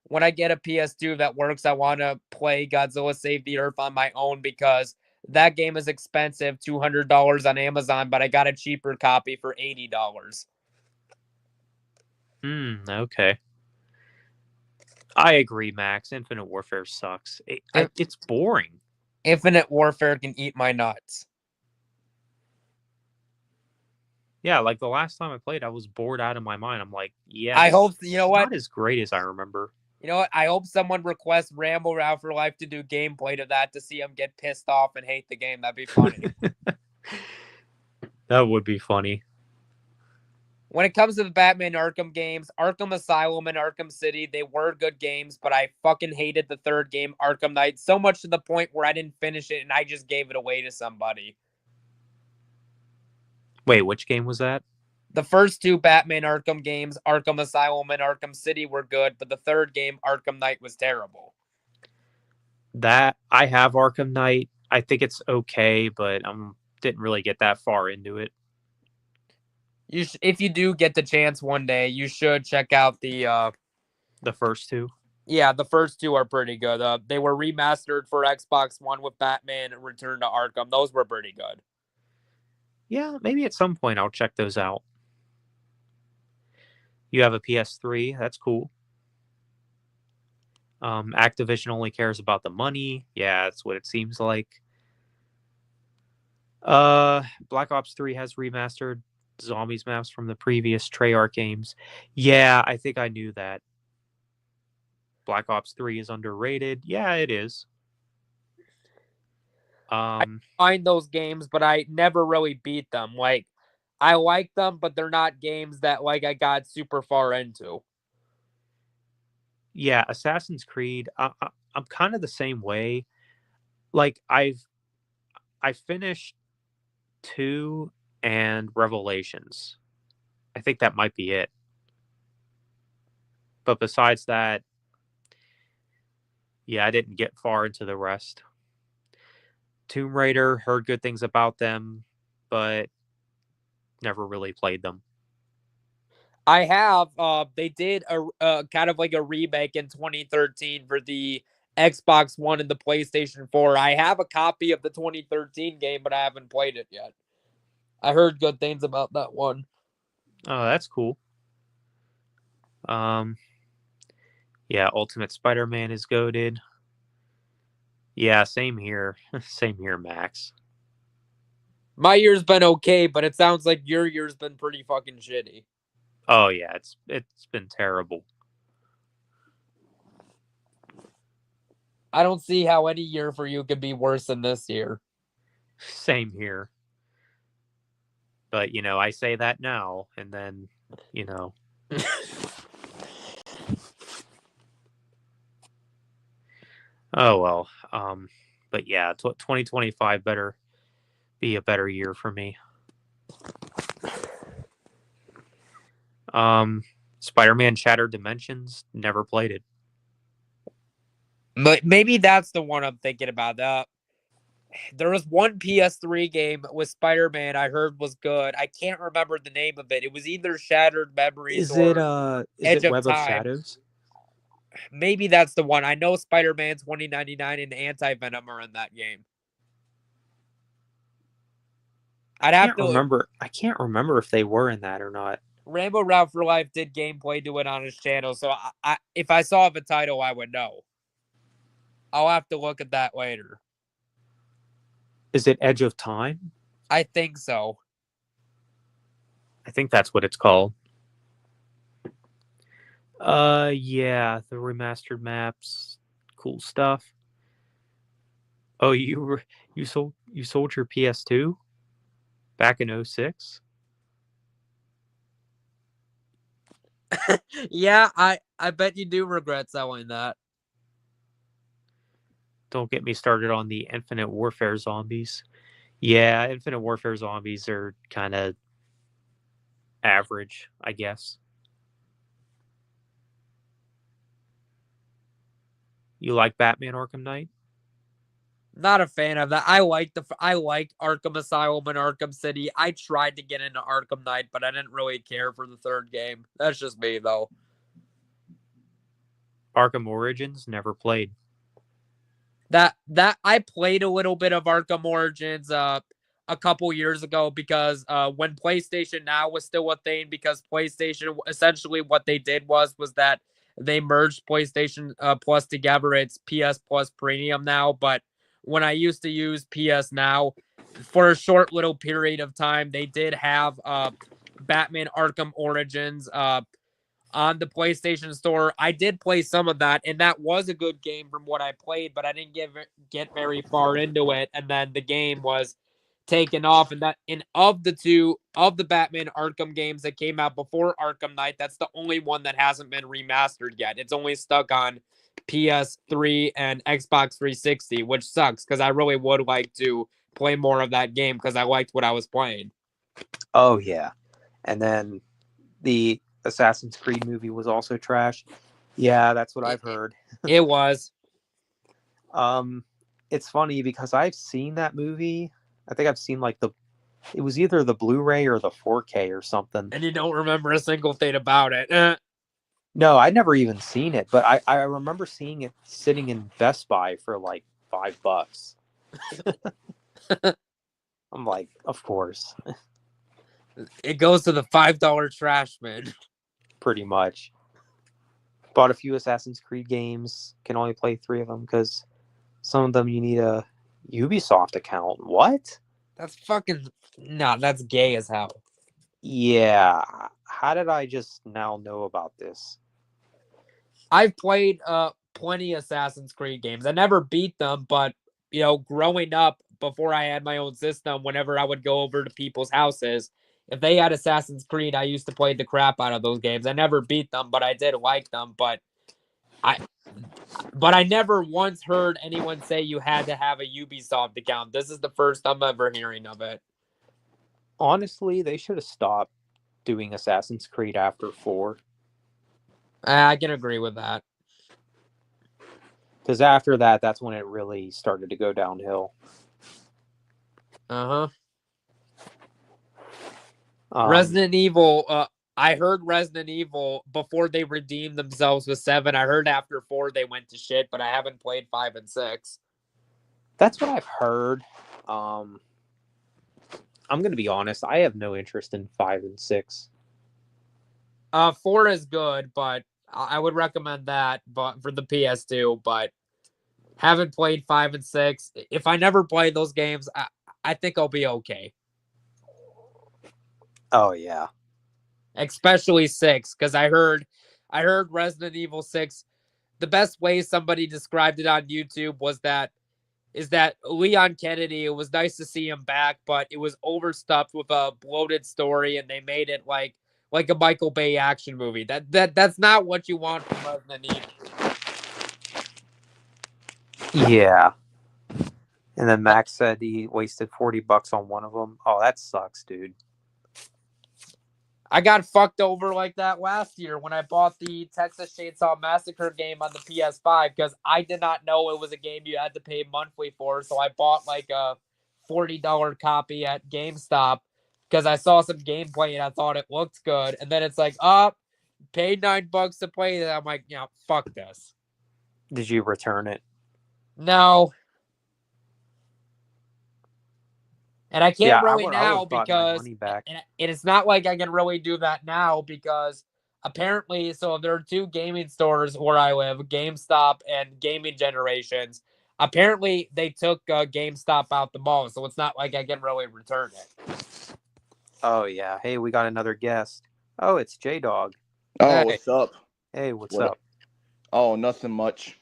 when I get a PS2 that works, I want to play Godzilla Save the Earth on my own because that game is expensive, $200 on Amazon, but I got a cheaper copy for $80. Okay. I agree, Max. Infinite Warfare sucks. It's boring. Infinite Warfare can eat my nuts. Yeah, like the last time I played, I was bored out of my mind. I'm like, yeah, I this hope you is know what. not as great as I remember. You know what? I hope someone requests Rambo Ralph for Life to do gameplay to that to see him get pissed off and hate the game. That'd be funny. That would be funny. When it comes to the Batman Arkham games, Arkham Asylum and Arkham City, they were good games, but I fucking hated the third game, Arkham Knight, so much to the point where I didn't finish it and I just gave it away to somebody. Wait, which game was that? The first two Batman Arkham games, Arkham Asylum and Arkham City, were good, but the third game, Arkham Knight, was terrible. That I have Arkham Knight. I think it's okay, but didn't really get that far into it. If you do get the chance one day, you should check out the first two. Yeah, the first two are pretty good. They were remastered for Xbox One with Batman and Return to Arkham. Those were pretty good. Yeah, maybe at some point I'll check those out. You have a PS3, that's cool. Activision only cares about the money. Yeah, that's what it seems like. Black Ops 3 has remastered zombies maps from the previous Treyarch games. Yeah, I think I knew that. Black Ops 3 is underrated. Yeah, it is. I Um, find those games, but I never really beat them. Like, I like them, but they're not games that like I got super far into. yeah, Assassin's Creed. I'm kind of the same way. Like I finished 2 and Revelations. I think that might be it. But besides that, yeah, I didn't get far into the rest. Tomb Raider, heard good things about them, but never really played them. I have. They did a kind of like a remake in 2013 for the Xbox One and the PlayStation 4. I have a copy of the 2013 game, but I haven't played it yet. I heard good things about that one. Oh, that's cool. Um, yeah, Ultimate Spider-Man is goated. Yeah, same here. Same here, Max. My year's been okay, but it sounds like your year's been pretty fucking shitty. Oh yeah, it's been terrible. I don't see how any year for you could be worse than this year. Same here. But I say that now, and then you know. Oh well. But yeah, 2025 better be a better year for me. Spider-Man Shattered Dimensions, never played it. But maybe that's the one I'm thinking about. There was one PS3 game with Spider-Man I heard was good. I can't remember the name of it. It was either Shattered Memories or Is Edge it of Web of Time. Shadows? Maybe that's the one. I know Spider-Man 2099 and Anti-Venom are in that game. I'd have to. I can't remember if they were in that or not. Rambo Route for Life did gameplay to it on his channel, so if I saw the title, I would know. I'll have to look at that later. Is it Edge of Time? I think so. I think that's what it's called. Yeah, the remastered maps, cool stuff. Oh, you sold your PS2 back in 06? Yeah, I bet you do regret selling that. Don't get me started on the Infinite Warfare zombies. Yeah, Infinite Warfare zombies are kind of average, I guess. You like Batman Arkham Knight? Not a fan of that. I like Arkham Asylum and Arkham City. I tried to get into Arkham Knight, but I didn't really care for the third game. That's just me though. Arkham Origins, never played. That I played a little bit of Arkham Origins a couple years ago because when PlayStation Now was still a thing, because PlayStation essentially what they did was that they merged PlayStation Plus together. It's PS Plus Premium now, but when I used to use PS Now for a short little period of time, they did have Batman Arkham Origins on the PlayStation Store. I did play some of that, and that was a good game from what I played, but I didn't get very far into it. And then the game was taken off, and of the Batman Arkham games that came out before Arkham Knight, that's the only one that hasn't been remastered yet. It's only stuck on PS3 and Xbox 360, which sucks because I really would like to play more of that game because I liked what I was playing. Oh yeah, and then the Assassin's Creed movie was also trash. Yeah, that's what I've heard. It was. It's funny because I've seen that movie. I think I've seen it was either the Blu-ray or the 4K or something. And you don't remember a single thing about it. No, I'd never even seen it, but I remember seeing it sitting in Best Buy for like $5. I'm like, of course, It goes to the $5 trash bin. pretty much. Bought a few Assassin's Creed games. Can only play 3 of them because some of them you need a Ubisoft account. What? That's fucking that's gay as hell. Yeah. How did I just now know about this? I've played plenty of Assassin's Creed games. I never beat them, but growing up before I had my own system, whenever I would go over to people's houses, if they had Assassin's Creed, I used to play the crap out of those games. I never beat them, but I did like them. I but I never once heard anyone say you had to have a Ubisoft account. This is the first I'm ever hearing of it. Honestly, they should have stopped doing Assassin's Creed after 4. I can agree with that. Because after that, that's when it really started to go downhill. Resident Evil. I heard Resident Evil before they redeemed themselves with 7. I heard after 4 they went to shit, but I haven't played 5 and 6. That's what I've heard. I'm going to be honest. I have no interest in 5 and 6. 4 is good, but I would recommend that, but for the PS2. But haven't played 5 and 6. If I never play those games, I think I'll be okay. Oh yeah, especially 6, because I heard Resident Evil 6. The best way somebody described it on YouTube is that Leon Kennedy, it was nice to see him back, but it was overstuffed with a bloated story, and they made it like a Michael Bay action movie. That's not what you want from Resident Evil. Yeah. And then Max said he wasted $40 on one of them. Oh, that sucks, dude. I got fucked over like that last year when I bought the Texas Chainsaw Massacre game on the PS5 because I did not know it was a game you had to pay monthly for. So I bought like a $40 copy at GameStop because I saw some gameplay and I thought it looked good. And then it's like, paid $9 to play that. I'm like, fuck this. Did you return it? No. And I can't really now because and it's not like I can really do that now because apparently, so there are 2 gaming stores where I live, GameStop and Gaming Generations. Apparently, they took GameStop out the mall, so it's not like I can really return it. Oh, yeah. Hey, we got another guest. Oh, it's J-Dog. Oh, hey. What's up? Hey, what's up? Oh, nothing much.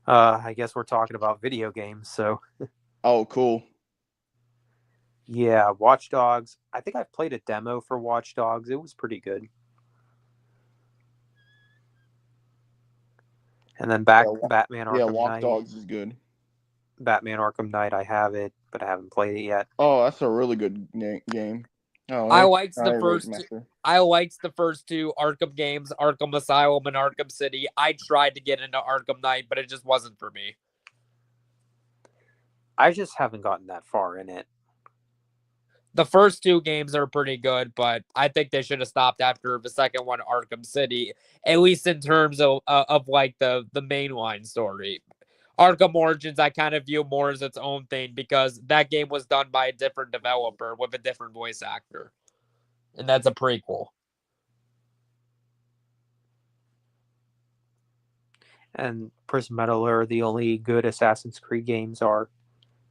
I guess we're talking about video games, so. Oh, cool. Yeah, Watch Dogs. I think I've played a demo for Watch Dogs. It was pretty good. And then Batman Arkham Knight. Yeah, Watch Dogs is good. Batman Arkham Knight, I have it, but I haven't played it yet. Oh, that's a really good game. Oh, I liked the first 2. I liked the first 2 Arkham games, Arkham Asylum and Arkham City. I tried to get into Arkham Knight, but it just wasn't for me. I just haven't gotten that far in it. The first 2 games are pretty good, but I think they should have stopped after the second one, Arkham City, at least in terms of like the mainline story. Arkham Origins, I kind of view more as its own thing because that game was done by a different developer with a different voice actor. And that's a prequel. And Prism Meddler, the only good Assassin's Creed games are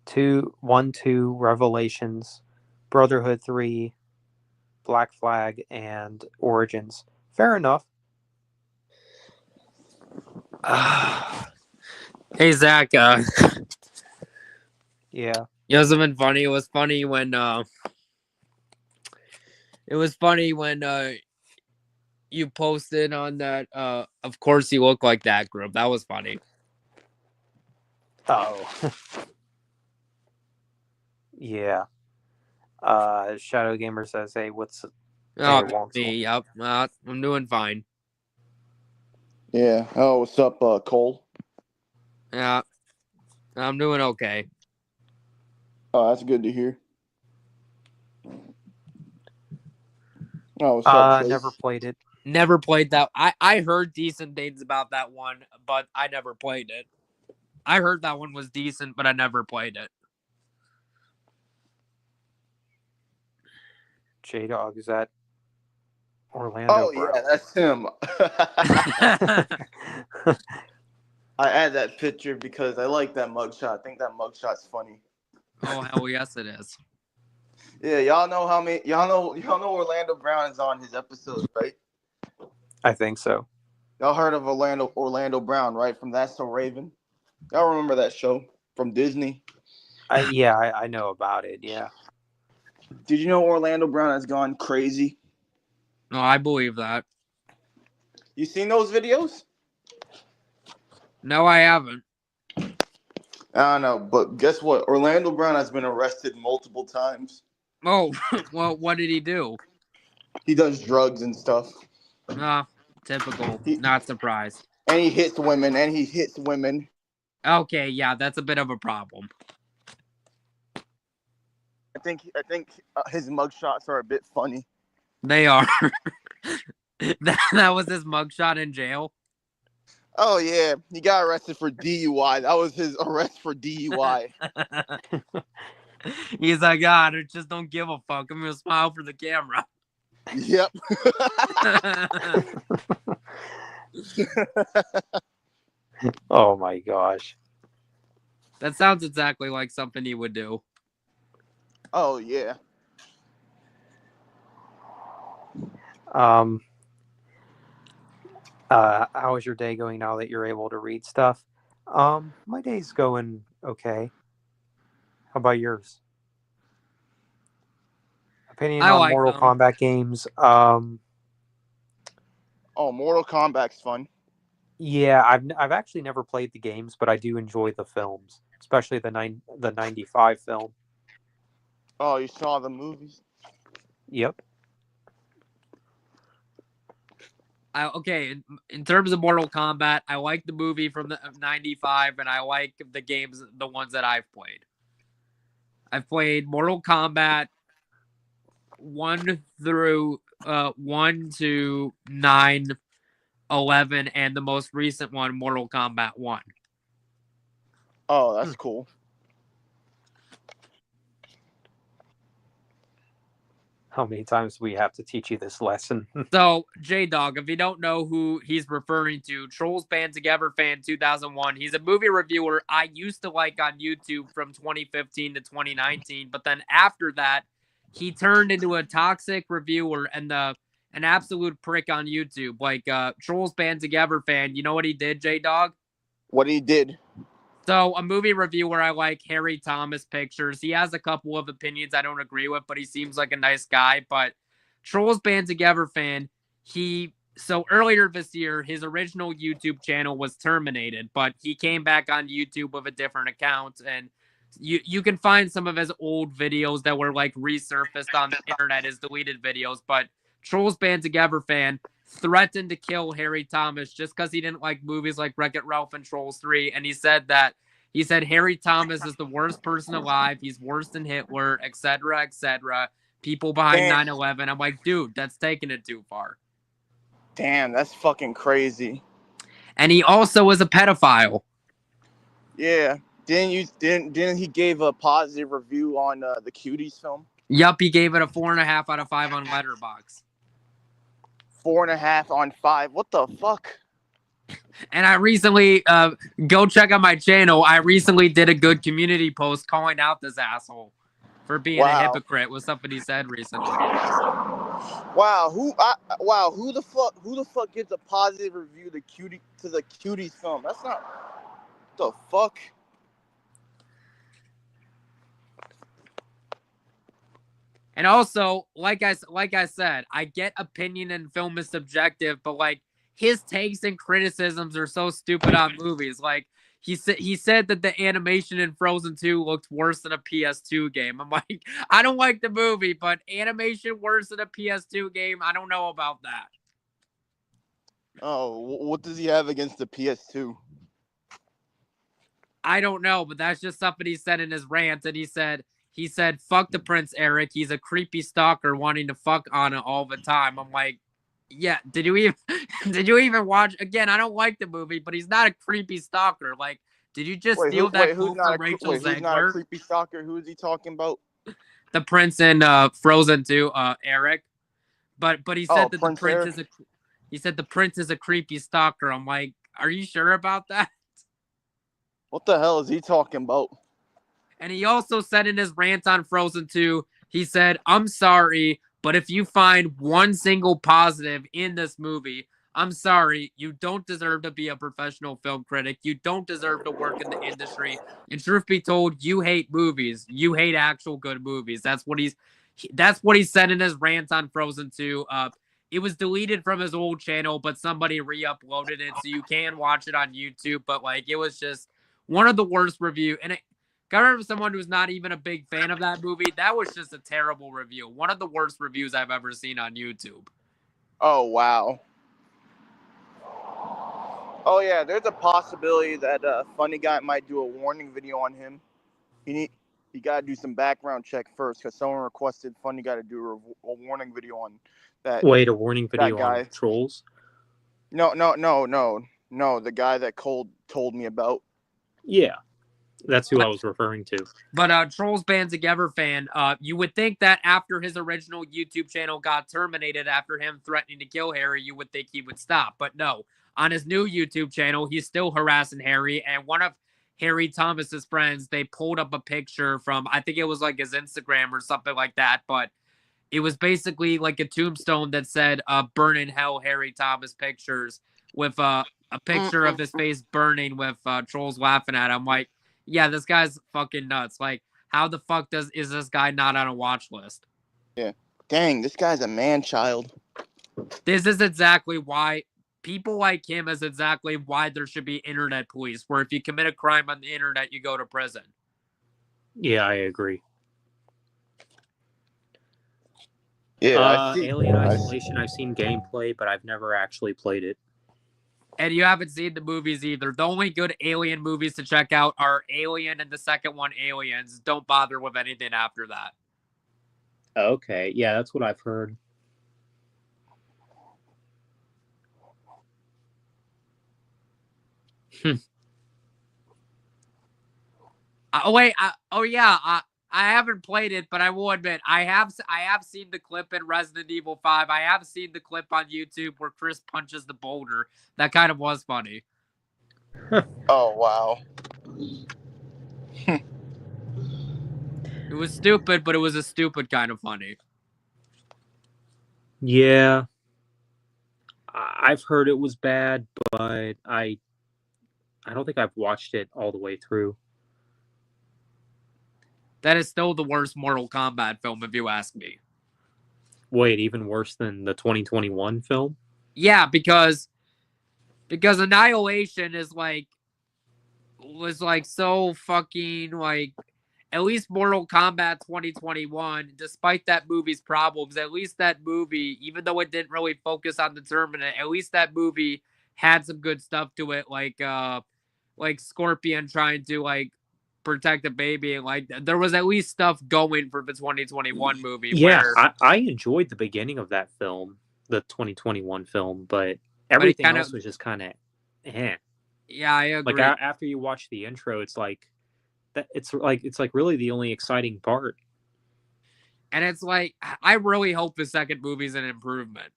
2, Revelations, Brotherhood 3, Black Flag, and Origins. Fair enough. Hey, Zach. Yeah. You know something funny? It was funny when you posted on that Of Course You Look Like That group. That was funny. Oh. Yeah. Shadow Gamer says, hey, what's me? Yep. I'm doing fine. Yeah. Oh, what's up, Cole? Yeah. I'm doing okay. Oh, that's good to hear. Oh, what's up, Chase? Never played it. Never played that. I heard decent things about that one, but I never played it. I heard that one was decent, but I never played it. J-Dog, is that Orlando Oh Brown? yeah, that's him. I add that picture because I like that mugshot. I think that mugshot's funny. Oh hell yes, it is. Yeah, y'all know how many. Y'all know Orlando Brown is on his episodes, right? I think so. Y'all heard of Orlando Brown, right? From That's So Raven. Y'all remember that show from Disney? I know about it. Yeah. Did you know Orlando Brown has gone crazy? No, I believe that. You seen those videos? No, I haven't. I don't know, but guess what? Orlando Brown has been arrested multiple times. Oh, well, what did he do? He does drugs and stuff. Typical. Not surprised. And he hits women. Okay, yeah, that's a bit of a problem. I think his mugshots are a bit funny. They are. that was his mugshot in jail. Oh yeah, he got arrested for DUI. That was his arrest for DUI. He's like, God, I just don't give a fuck. I'm gonna smile for the camera. Yep. Oh my gosh. That sounds exactly like something he would do. Oh yeah. How is your day going now that you're able to read stuff? My day's going okay. How about yours? Opinion I on like Mortal them. Kombat games. Oh, Mortal Kombat's fun. Yeah, I've actually never played the games, but I do enjoy the films, especially the 95 film. Oh, you saw the movies? Yep. Okay, in terms of Mortal Kombat, I like the movie from the 95, and I like the games, the ones that I've played. I've played Mortal Kombat 1 through 1 to 9, 11, and the most recent one, Mortal Kombat 1. Oh, that's cool. How many times do we have to teach you this lesson? So, J-Dog, if you don't know who he's referring to, Trolls Band Together Fan 2001. He's a movie reviewer I used to like on YouTube from 2015 to 2019. But then after that, he turned into a toxic reviewer and an absolute prick on YouTube. Like Trolls Band Together Fan, you know what he did, J-Dog? What he did? So, a movie reviewer I like, Harry Thomas Pictures. He has a couple of opinions I don't agree with, but he seems like a nice guy. But Trolls Band Together Fan, so earlier this year, his original YouTube channel was terminated, but he came back on YouTube with a different account. And you can find some of his old videos that were like resurfaced on the internet as deleted videos. But Trolls Band Together Fan threatened to kill Harry Thomas just because he didn't like movies like Wreck-It Ralph and Trolls 3. And he said Harry Thomas is the worst person alive. He's worse than Hitler, etc., etc. People behind 9/11. I'm like, dude, that's taking it too far. Damn, that's fucking crazy. And he also was a pedophile. Yeah. Didn't he gave a positive review on the Cuties film? Yup, he gave it a 4.5 out of 5 on Letterboxd. 4.5 on 5. What the fuck? And I recently, go check out my channel. I recently did a good community post calling out this asshole for being a hypocrite with something he said recently. Wow, who the fuck gives a positive review to the Cuties film? That's not the fuck. And also, like I said, I get opinion and film is subjective, but like his takes and criticisms are so stupid on movies. Like he said that the animation in Frozen 2 looked worse than a PS2 game. I'm like, I don't like the movie, but animation worse than a PS2 game, I don't know about that. Oh, what does he have against the PS2? I don't know, but that's just something he said in his rant. And he said, fuck the Prince Eric. He's a creepy stalker wanting to fuck Anna all the time. I'm like, yeah, did you even watch? Again, I don't like the movie, but he's not a creepy stalker. Like, did you just steal that quote from Rachel Zegler? Who's not a creepy stalker? Who is he talking about? the prince in Frozen 2, Eric. But he said that Prince Eric? He said the prince is a creepy stalker. I'm like, are you sure about that? What the hell is he talking about? And he also said in his rant on Frozen 2, he said, I'm sorry, but if you find one single positive in this movie, I'm sorry, you don't deserve to be a professional film critic. You don't deserve to work in the industry. And truth be told, you hate movies. You hate actual good movies. That's what he said in his rant on Frozen 2. It was deleted from his old channel, but somebody re-uploaded it, so you can watch it on YouTube. But like, it was just one of the worst reviews. And coming from someone who's not even a big fan of that movie, that was just a terrible review. One of the worst reviews I've ever seen on YouTube. Oh, wow. Oh, yeah, there's a possibility that Funny Guy might do a warning video on him. He got to do some background check first because someone requested Funny Guy to do a warning video on that. Wait, a warning video guy. on trolls? No. The guy that Cole told me about. Yeah, that's who I was referring to. But Trolls Band Together fan, you would think that after his original YouTube channel got terminated after him threatening to kill Harry, you would think he would stop. But no, on his new YouTube channel, he's still harassing Harry. And one of Harry Thomas's friends, they pulled up a picture from, I think it was like his Instagram or something like that. But it was basically like a tombstone that said, burn in hell Harry Thomas pictures with a picture of his face burning with trolls laughing at him. Like, yeah, this guy's fucking nuts. Like, how the fuck is this guy not on a watch list? Yeah. Dang, this guy's a man-child. This is exactly why people like him is exactly why there should be internet police, where if you commit a crime on the internet, you go to prison. Yeah, I agree. Yeah, Alien Isolation, I've seen gameplay, but I've never actually played it. And you haven't seen the movies either. The only good Alien movies to check out are Alien and the second one, Aliens. Don't bother with anything after that. Okay, yeah, that's what I've heard. I haven't played it, but I will admit I have seen the clip in Resident Evil 5. I have seen the clip on YouTube where Chris punches the boulder. That kind of was funny. Oh, wow. It was stupid, but it was a stupid kind of funny. Yeah. I've heard it was bad, but I don't think I've watched it all the way through. That is still the worst Mortal Kombat film, if you ask me. Wait, even worse than the 2021 film? Yeah, because Annihilation was so fucking like, at least Mortal Kombat 2021, despite that movie's problems, at least that movie, even though it didn't really focus on the Terminator, at least that movie had some good stuff to it, like Scorpion trying to like protect a baby, and like there was at least stuff going for the 2021 movie. Yeah, I enjoyed the beginning of that film, the 2021 film, but everything else was just kind of Yeah, I agree. Like after you watch the intro, it's like really the only exciting part. And it's like, I really hope the second movie's an improvement.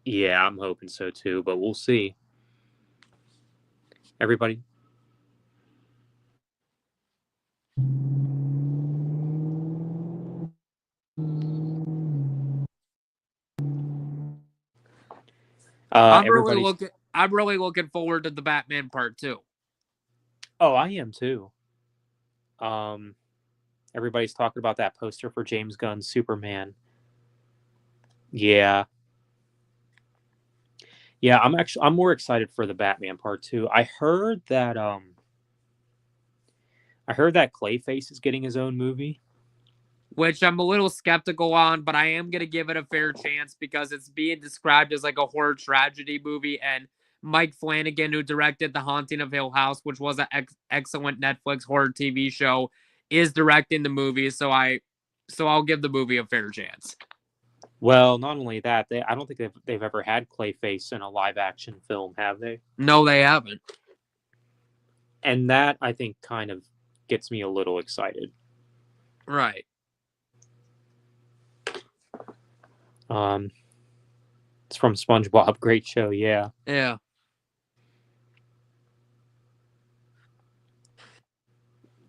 Yeah, I'm hoping so too, but we'll see. Everybody. I'm really looking forward to the Batman Part 2. Oh, I am too. Everybody's talking about that poster for James Gunn's Superman. Yeah. Yeah, I'm more excited for the Batman Part 2. I heard that Clayface is getting his own movie, which I'm a little skeptical on, but I am going to give it a fair chance because it's being described as like a horror tragedy movie, and Mike Flanagan, who directed The Haunting of Hill House, which was an excellent Netflix horror TV show, is directing the movie, so I'll give the movie a fair chance. Well, not only that, I don't think they've ever had Clayface in a live action film, have they? No, they haven't. And that, I think, kind of gets me a little excited. Right. It's from SpongeBob. Great show, yeah. Yeah.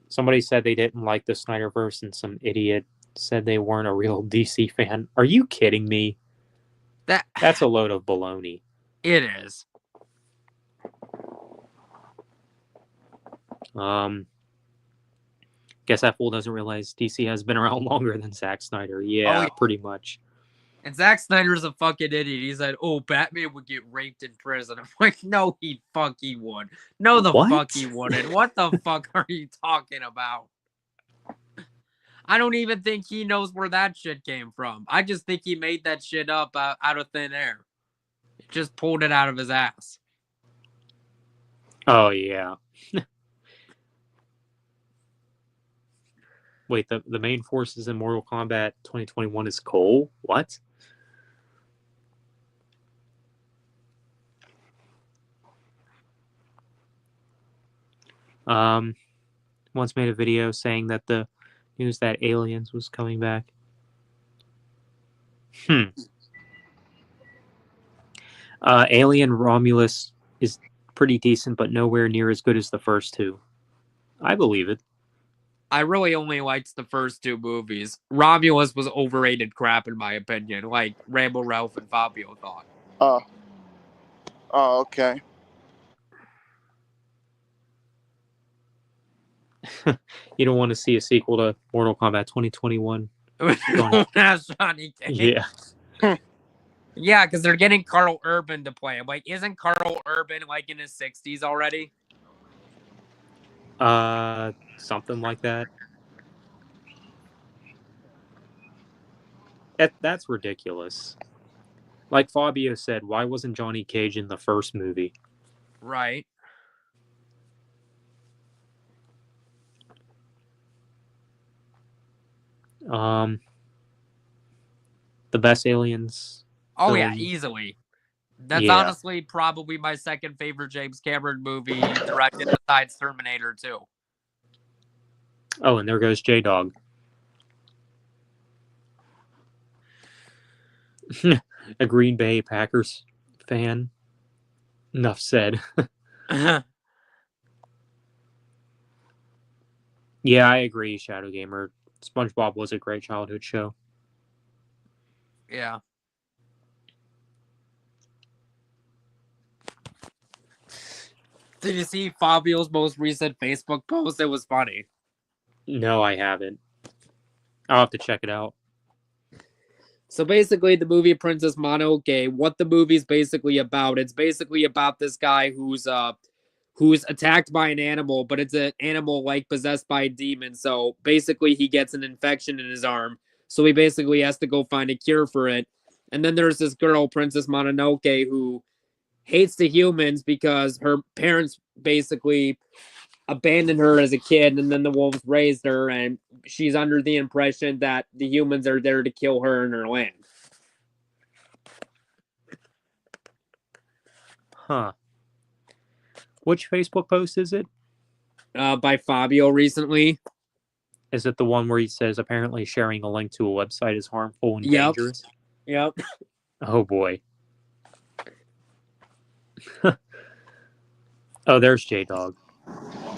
Somebody said they didn't like the Snyderverse, and some idiot said they weren't a real DC fan. Are you kidding me? That's a load of baloney. It is. Guess that fool doesn't realize DC has been around longer than Zack Snyder. Yeah, yeah. pretty much. And Zack Snyder's a fucking idiot. He said, "Oh, Batman would get raped in prison." I'm like, "No, he fucking would. No, the What? fuck he wouldn't. What the fuck are you talking about?" I don't even think he knows where that shit came from. I just think he made that shit up out of thin air. He just pulled it out of his ass. Oh, yeah. Wait, the main forces in Mortal Kombat 2021 is Cole? What? Once made a video saying that the news that Aliens was coming back. Alien Romulus is pretty decent, but nowhere near as good as the first two. I believe it. I really only liked the first two movies. Romulus was overrated crap, in my opinion, like Rambo Ralph and Fabio thought. Oh, okay. You don't want to see a sequel to Mortal Kombat 2021. Don't ask Johnny Cage. Yeah. Yeah, because they're getting Carl Urban to play him. Like, isn't Carl Urban like in his 60s already? Something like that. That's ridiculous. Like Fabio said, why wasn't Johnny Cage in the first movie? Right. The best Aliens. Oh, yeah, easily. That's honestly probably my second favorite James Cameron movie directed besides Terminator 2. Oh, and there goes J-Dog. A Green Bay Packers fan. Enough said. Yeah, I agree, Shadow Gamer. SpongeBob was a great childhood show. Yeah. Did you see Fabio's most recent Facebook post? It was funny. No, I haven't. I'll have to check it out. So basically, the movie Princess Mononoke, what the movie's basically about, it's basically about this guy who's attacked by an animal, but it's an animal like possessed by a demon. So basically, he gets an infection in his arm. So he basically has to go find a cure for it. And then there's this girl, Princess Mononoke, who hates the humans because her parents basically abandoned her as a kid, and then the wolves raised her, and she's under the impression that the humans are there to kill her and her land. Huh. Which Facebook post is it? By Fabio recently. Is it the one where he says apparently sharing a link to a website is harmful and dangerous? Yep. Oh boy. Oh, there's J-Dog.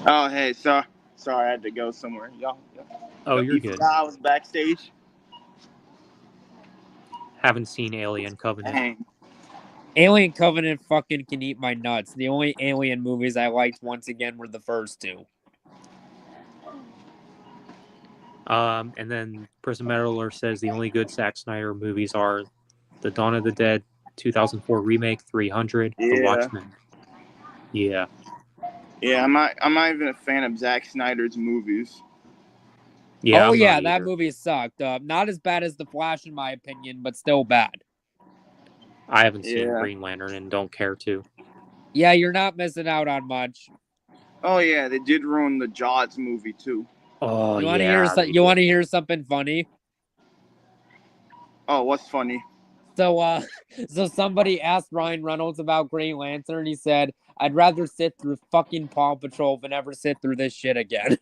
Oh, hey, sorry, I had to go somewhere. Y'all. Oh, you're good. I was backstage. Haven't seen Alien Covenant. Dang. Alien Covenant fucking can eat my nuts. The only Alien movies I liked once again were the first two. And then Prison Meddler says the only good Zack Snyder movies are The Dawn of the Dead 2004 remake, 300, The Watchmen. Yeah. Yeah, I'm not even a fan of Zack Snyder's movies. Yeah. Oh, yeah, that movie sucked. Not as bad as The Flash, in my opinion, but still bad. I haven't seen Green Lantern and don't care to. Yeah, you're not missing out on much. Oh, yeah, they did ruin the Jaws movie, too. Oh, you want to hear something funny? Oh, what's funny? So somebody asked Ryan Reynolds about Green Lantern. He said, "I'd rather sit through fucking Paw Patrol than ever sit through this shit again."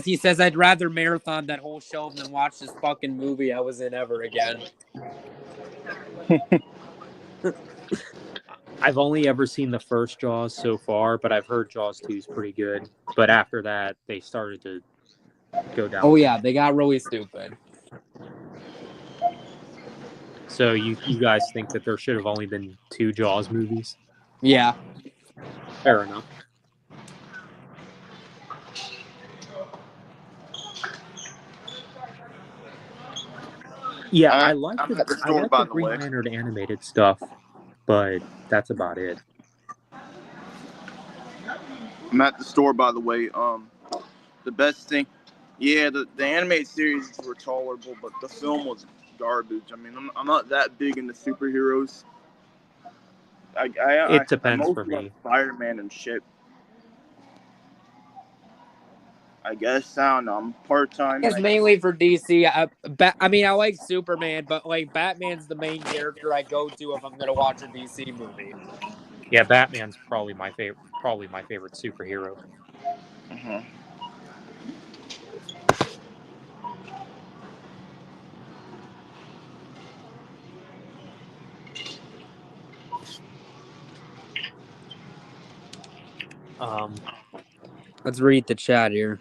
He says I'd rather marathon that whole show than watch this fucking movie I was in ever again. I've only ever seen the first Jaws so far, but I've heard Jaws 2 is pretty good. But after that, they started to go down. Oh yeah, they got really stupid. So you guys think that there should have only been 2 Jaws movies? Yeah. Fair enough. Yeah, I like the Green Lantern animated stuff, but that's about it. I'm at the store, by the way. The best thing, yeah, the animated series were tolerable, but the film was garbage. I mean, I'm not that big into superheroes. It depends for me. Spider-Man and shit. I guess I don't know. I'm part-time. It's mainly for DC. I mean, I like Superman, but like Batman's the main character I go to if I'm gonna watch a DC movie. Yeah, Batman's probably my favorite superhero. Uh-huh. Let's read the chat here.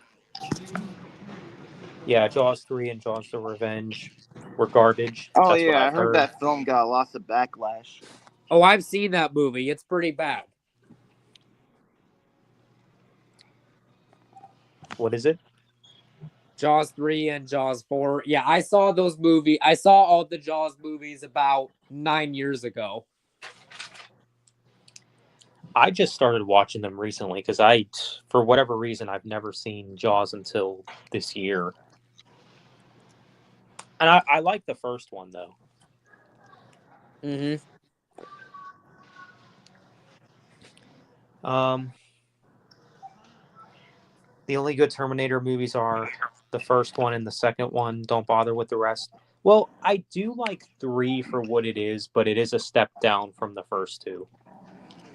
Yeah, Jaws 3 and Jaws the Revenge were garbage. Oh, That's yeah, I heard that film got lots of backlash. Oh, I've seen that movie. It's pretty bad. What is it? Jaws 3 and Jaws 4. Yeah, I saw those movies. I saw all the Jaws movies about 9 years ago. I just started watching them recently because for whatever reason, I've never seen Jaws until this year. And I like the first one, though. Mm-hmm. The only good Terminator movies are the first one and the second one. Don't bother with the rest. Well, I do like 3 for what it is, but it is a step down from the first 2.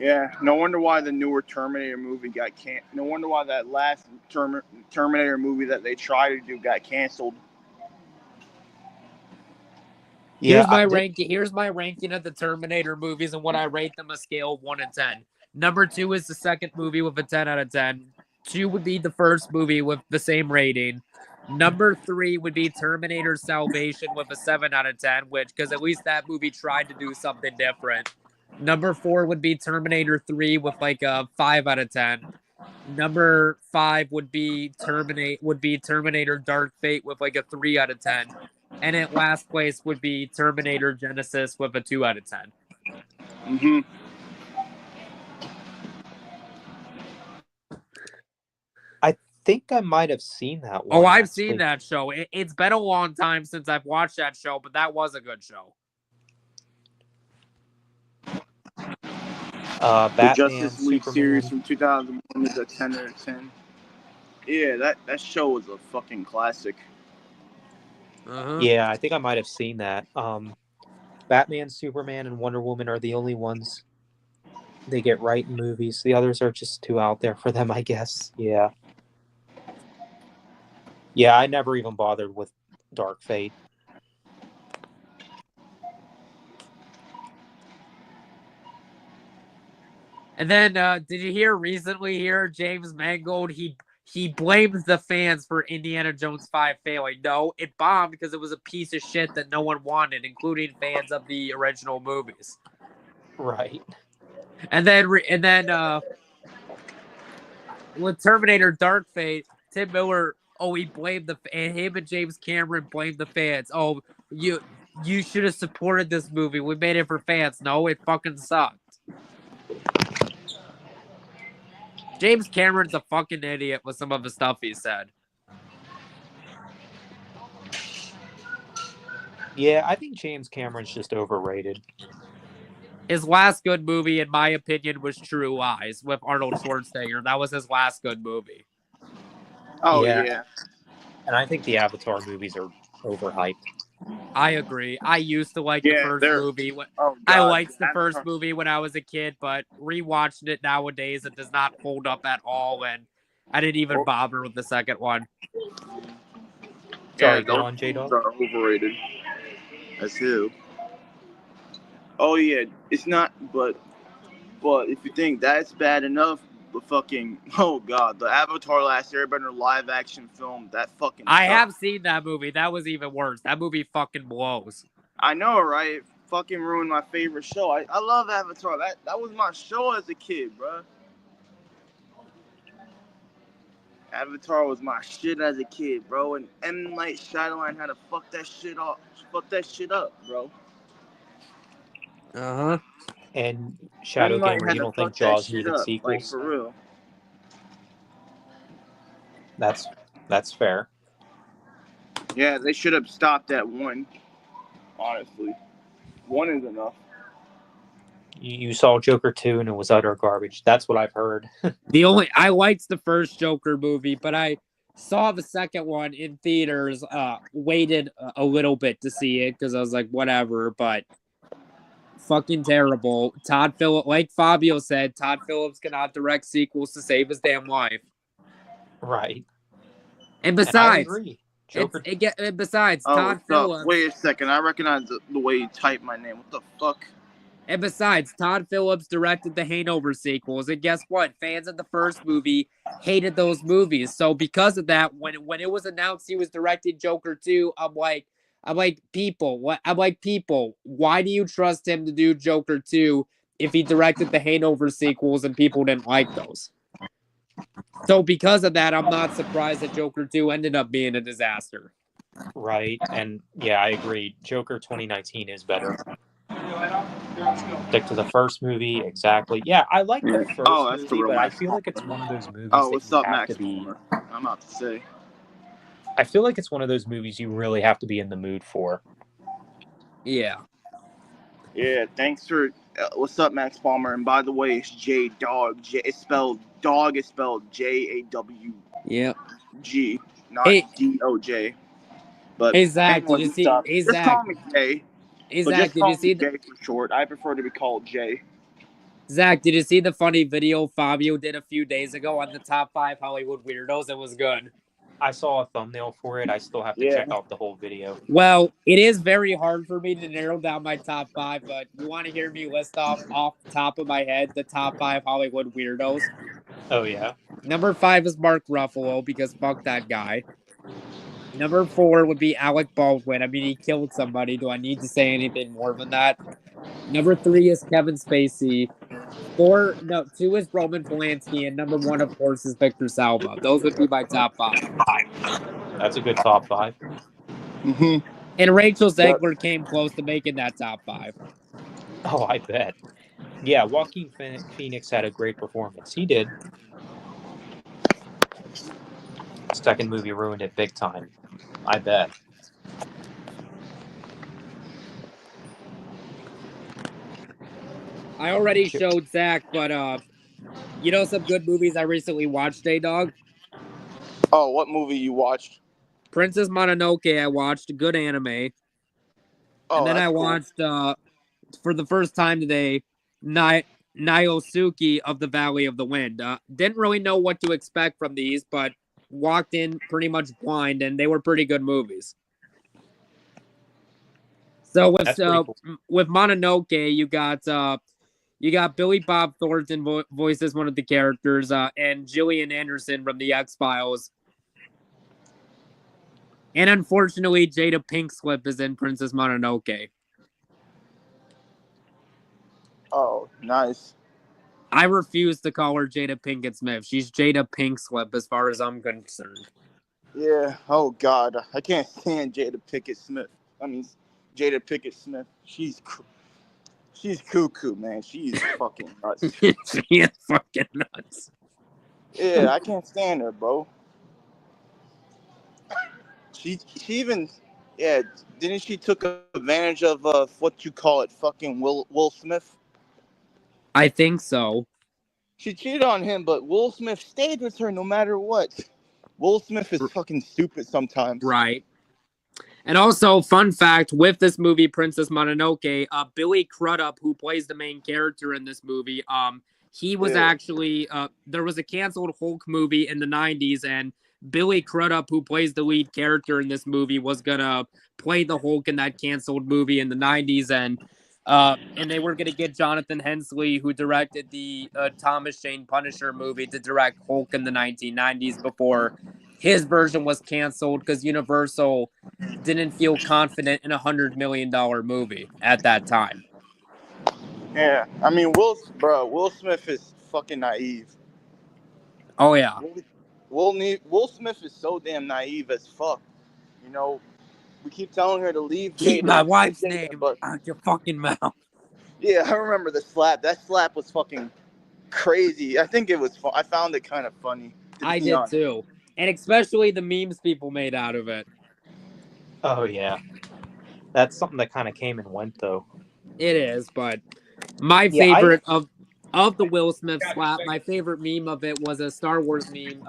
Yeah, no wonder why the newer Terminator movie got canceled. No wonder why that last Terminator movie that they tried to do got canceled. Yeah, here's my ranking of the Terminator movies and what I rate them a scale of 1 to 10. Number 2 is the second movie with a 10 out of 10. 2 would be the first movie with the same rating. Number 3 would be Terminator Salvation with a 7 out of 10, because at least that movie tried to do something different. Number 4 would be Terminator 3 with like a 5 out of 10. Number 5 would be Terminator Dark Fate with like a 3 out of 10. And at last place would be Terminator Genesis with a 2 out of 10. Mm-hmm. I think I might have seen that one. Oh, I've seen that show. It's been a long time since I've watched that show, but that was a good show. The Justice League series from 2001 is a 10 out of 10. Yeah, that show was a fucking classic. Uh-huh. Yeah, I think I might have seen that. Batman, Superman, and Wonder Woman are the only ones they get right in movies. The others are just too out there for them, I guess. Yeah. Yeah, I never even bothered with Dark Fate. And then, did you hear recently James Mangold, he blames the fans for Indiana Jones 5 failing. No, it bombed because it was a piece of shit that no one wanted, including fans of the original movies. Right. And then with Terminator Dark Fate, Tim Miller, he blamed him and James Cameron blamed the fans. Oh, you should have supported this movie. We made it for fans. No, it fucking sucked. James Cameron's a fucking idiot with some of the stuff he said. Yeah, I think James Cameron's just overrated. His last good movie, in my opinion, was True Lies with Arnold Schwarzenegger. That was his last good movie. Oh, yeah. And I think the Avatar movies are overhyped. I agree. I used to like the Yeah, first they're. movie. Oh I God, liked the first Avatar. movie when I was a kid, but rewatching it nowadays, it does not hold up at all. And I didn't even Oh, bother with the second one. yeah, Sorry, go those on, movies J-Dog. are overrated. As who? Oh yeah, it's not. But if you think that's bad enough, the fucking oh God, the Avatar: Last Airbender live action film that fucking I sucked. have seen that movie. That was even worse. That movie fucking blows. I know, right? It fucking ruined my favorite show. I love Avatar. That was my show as a kid, bro. Avatar was my shit as a kid, bro. And M Night Shyamalan had to fuck that shit up. Fuck that shit up, bro. Uh-huh. And Shadow M Night Gamer, had you to don't think fuck that Jaws shit needed up, like sequels? for real. That's fair. Yeah, they should have stopped at one. Honestly, one is enough. You saw Joker 2 and it was utter garbage. That's what I've heard. I liked the first Joker movie, but I saw the second one in theaters. Waited a little bit to see it because I was like, whatever. But fucking terrible. Todd Phillips, like Fabio said, Todd Phillips cannot direct sequels to save his damn life. Right. And And I besides, agree. Joker. Oh, Todd what's up? Phillips. Wait a second. I recognize the way you type my name. What the fuck? And besides, Todd Phillips directed the Hangover sequels, and guess what? Fans of the first movie hated those movies. So because of that, when it was announced he was directing Joker 2, people, why do you trust him to do Joker 2 if he directed the Hangover sequels and people didn't like those? So because of that, I'm not surprised that Joker 2 ended up being a disaster. Right. And yeah, I agree. Joker 2019 is better. Stick to the first movie. Exactly. Yeah, I like the Oh, first that's the movie, real but I Max feel like it's Palmer. one of those movies Oh, that what's you up, have Max to be. Palmer? I'm about to say. I feel like it's one of those movies you really have to be in the mood for. Yeah. Yeah, thanks for. What's up, Max Palmer? And by the way, it's J Dog. It's spelled dog. It's spelled JAWG, Yeah. not Hey, DOJ. But hey Zach, did anyways, you what's see? up? Hey Just Zach, call me Jay. hey But Zach, just did you call me see? Jay for short. I prefer to be called Jay. Zach, did you see the funny video Fabio did a few days ago on the top 5 Hollywood weirdos? It was good. I saw a thumbnail for it. I still have to Yeah. check out the whole video. Well, it is very hard for me to narrow down my top 5, but you want to hear me list off the top of my head the top 5 Hollywood weirdos? Oh, yeah. Number 5 is Mark Ruffalo because fuck that guy. Number 4 would be Alec Baldwin. I mean, he killed somebody. Do I need to say anything more than that? Number 3 is Kevin Spacey. 2 is Roman Polanski, and number 1, of course, is Victor Salva. Those would be my top 5. That's a good top 5. Mm-hmm. And Rachel Zegler came close to making that top 5. Oh, I bet. Yeah, Joaquin Phoenix had a great performance. He did. Second movie ruined it big time. I bet. I already showed Zach, but you know some good movies I recently watched, J-Dog? Oh, what movie you watched? Princess Mononoke I watched, good anime. Oh, And then that's I cool. watched, for the first time today, Naosuke of the Valley of the Wind. Didn't really know what to expect from these, but walked in pretty much blind, and they were pretty good movies. So with Mononoke, you got Billy Bob Thornton voices one of the characters, and Gillian Anderson from the X-Files. And unfortunately, Jada Pinkslip is in Princess Mononoke. Oh, nice. I refuse to call her Jada Pinkett Smith. She's Jada Pinkslip as far as I'm concerned. Yeah. Oh God, I can't stand Jada Pinkett Smith. Jada Pinkett Smith. She's cuckoo, man. She's fucking nuts. She is fucking nuts. Yeah, I can't stand her, bro. She even, yeah, didn't she took advantage of what you call it, fucking Will Smith? I think so. She cheated on him, but Will Smith stayed with her no matter what. Will Smith is fucking stupid sometimes. Right. And also, fun fact with this movie, Princess Mononoke, Billy Crudup, who plays the main character in this movie, he was actually there was a canceled Hulk movie in the 90s, and Billy Crudup, who plays the lead character in this movie, was gonna play the Hulk in that canceled movie in the 90s, and they were gonna get Jonathan Hensley, who directed the Thomas Jane Punisher movie, to direct Hulk in the 1990s before his version was canceled because Universal didn't feel confident in $100 million movie at that time. Yeah, I mean, Will Smith is fucking naive. Oh yeah, Will Smith is so damn naive as fuck. You know, we keep telling her to leave keep Jada, my wife's Jada, name but out your fucking mouth. yeah, I remember the slap. That slap was fucking crazy. I think it was fun. I found it kind of funny. I did too, and especially the memes people made out of it. Oh yeah, that's something that kind of came and went though. It is, but my Yeah, favorite of the Will Smith slap, my favorite meme of it was a Star Wars meme,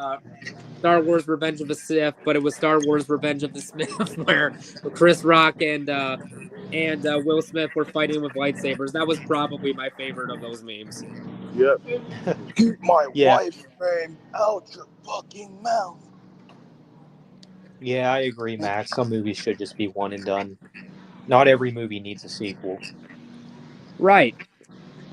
Star Wars Revenge of the Sith, but it was Star Wars Revenge of the Smith, where Chris Rock and Will Smith were fighting with lightsabers. That was probably my favorite of those memes. Yep. Keep my Yeah. wife's name out your fucking mouth. Yeah, I agree, Max. Some movies should just be one and done. Not every movie needs a sequel. Right.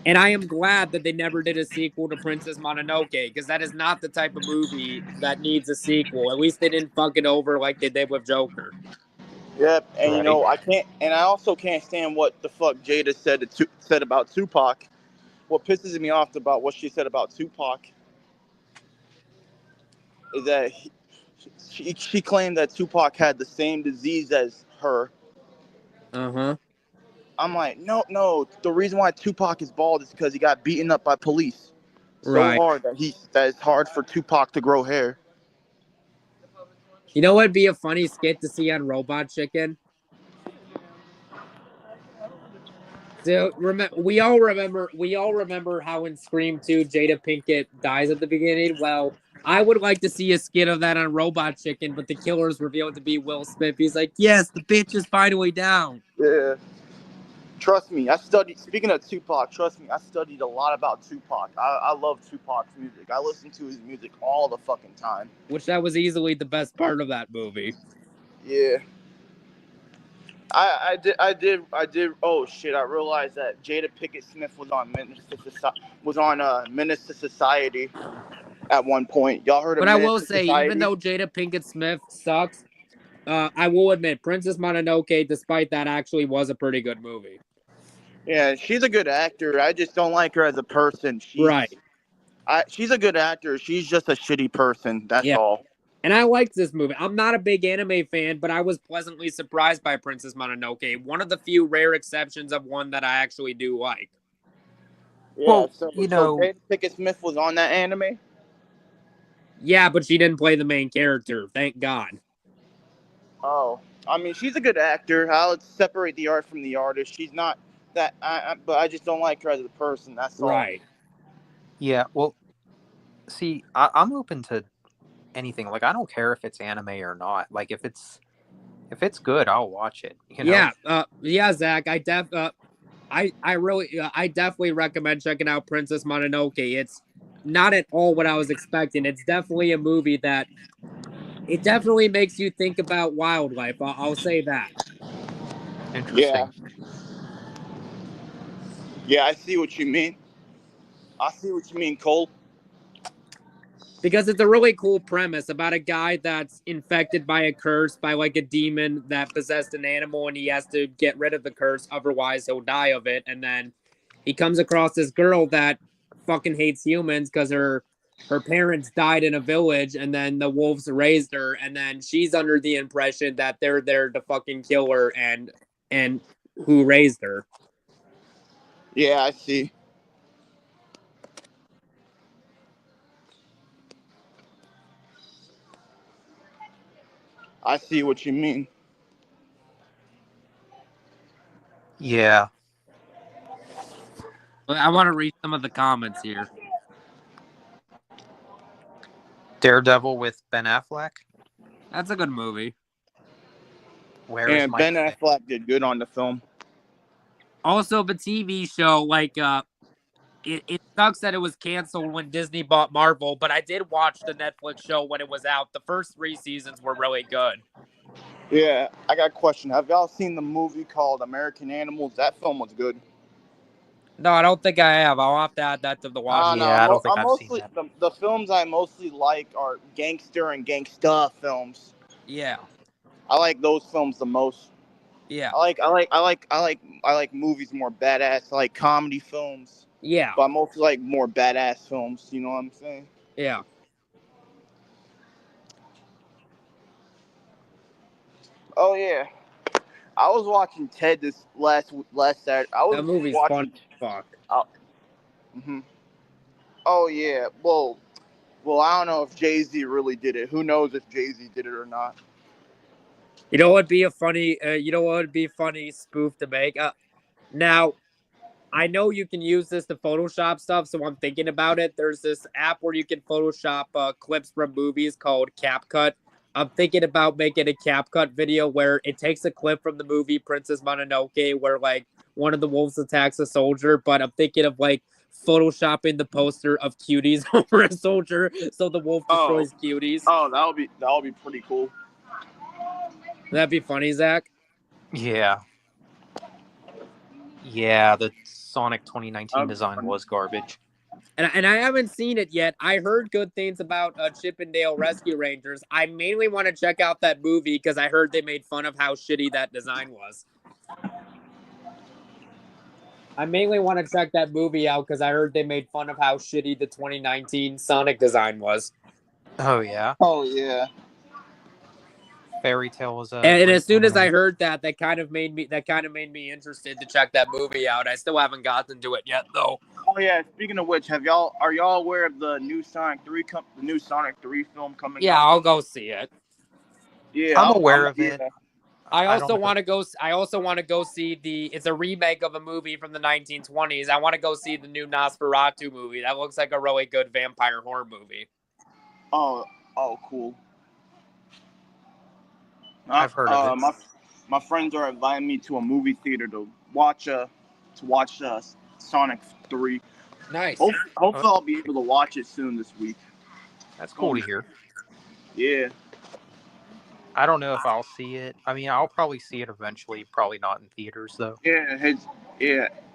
And I am glad that they never did a sequel to Princess Mononoke, because that is not the type of movie that needs a sequel. At least they didn't fuck it over like they did with Joker. Yep, and Right. you know I also can't stand what the fuck Jada said about Tupac. What pisses me off about what she said about Tupac is that she claimed that Tupac had the same disease as her. Uh-huh. I'm like, no. The reason why Tupac is bald is because he got beaten up by police so hard that it's hard for Tupac to grow hair. You know what'd be a funny skit to see on Robot Chicken? So we all remember how in Scream 2 Jada Pinkett dies at the beginning. Well, I would like to see a skit of that on Robot Chicken, but the killer is revealed to be Will Smith. He's like, yes, the bitch is finally down. Yeah. Trust me, speaking of Tupac, I studied a lot about Tupac. I love Tupac's music. I listen to his music all the fucking time. Which that was easily the best part of that movie. Yeah. I did. Oh shit! I realized that Jada Pinkett Smith was on Menace to Society at one point. Y'all heard of But I Menace will to say, Society? even though Jada Pinkett Smith sucks, I will admit, Princess Mononoke, despite that, actually was a pretty good movie. Yeah, she's a good actor. I just don't like her as a person. She's a good actor. She's just a shitty person. That's all. And I liked this movie. I'm not a big anime fan, but I was pleasantly surprised by Princess Mononoke. One of the few rare exceptions of one that I actually do like. Yeah, Well, so Jada Pinkett Smith was on that anime? Yeah, but she didn't play the main character. Thank God. Oh, I mean, she's a good actor. I'll separate the art from the artist. She's not that, but I just don't like her as a person. That's all. Right. Yeah, well, see, I'm open to anything. Like, I don't care if it's anime or not. Like, if it's good, I'll watch it. You know? Yeah, Zach. I definitely recommend checking out Princess Mononoke. It's not at all what I was expecting. It's definitely a movie that it definitely makes you think about wildlife. I'll say that. Interesting. Yeah, I see what you mean. Cole. Because it's a really cool premise about a guy that's infected by a curse, by like a demon that possessed an animal, and he has to get rid of the curse, otherwise he'll die of it. And then he comes across this girl that fucking hates humans because her parents died in a village, and then the wolves raised her, and then she's under the impression that they're there to fucking kill her and who raised her. Yeah, I see. I see what you mean. Yeah. I want to read some of the comments here. Daredevil with Ben Affleck. That's a good movie. Where is And my Ben pick? Affleck did good on the film. Also, the TV show, like, it sucks that it was canceled when Disney bought Marvel, but I did watch the Netflix show when it was out. The first 3 seasons were really good. Yeah, I got a question. Have y'all seen the movie called American Animals? That film was good. No, I don't think I have. I'll have to add that to the watch. No, Yeah, I don't think I'm I've seen mostly that. the films I mostly like are gangster and gangsta films. Yeah, I like those films the most. yeah, I like movies more badass. I like comedy films, yeah, but I mostly like more badass films. You know what I'm saying? yeah. Oh yeah, I was watching Ted this last Saturday. I That was movie's fun watching. as fuck. hmm Oh yeah, well I don't know if Jay-Z really did it. Who knows if Jay-Z did it or not? You know what'd be a funny, you know what would be funny spoof to make? Now, I know you can use this to Photoshop stuff, so I'm thinking about it. There's this app where you can Photoshop clips from movies called CapCut. I'm thinking about making a CapCut video where it takes a clip from the movie Princess Mononoke, where like one of the wolves attacks a soldier, but I'm thinking of like photoshopping the poster of cuties over a soldier, so the wolf Oh, destroys cuties. oh, that'll be pretty cool. That'd be funny, Zach. Yeah. Yeah, the Sonic 2019 That'd be design funny. was garbage. And I haven't seen it yet. I heard good things about Chip and Dale Rescue Rangers. I mainly want to check out that movie because I heard they made fun of how shitty that design was. I mainly want to check that movie out because I heard they made fun of how shitty the 2019 Sonic design was. Oh yeah, Oh yeah. Fairy Tale was a And great as soon as I anime. heard that, that kind of made me interested to check that movie out. I still haven't gotten to it yet though. Oh yeah. Speaking of which, are y'all aware of the new Sonic 3 film coming Yeah, out? I'll go see it. Yeah, I'm aware of yeah. it. I I don't also know. want to go. I also want to go see the. It's a remake of a movie from the 1920s. I want to go see the new Nosferatu movie. That looks like a really good vampire horror movie. Oh, cool. I've heard of it. My friends are inviting me to a movie theater to watch Sonic 3. Nice. Hopefully I'll be able to watch it soon this week. That's cool to hear. Yeah. I don't know if I'll see it. I mean, I'll probably see it eventually. Probably not in theaters though. Yeah.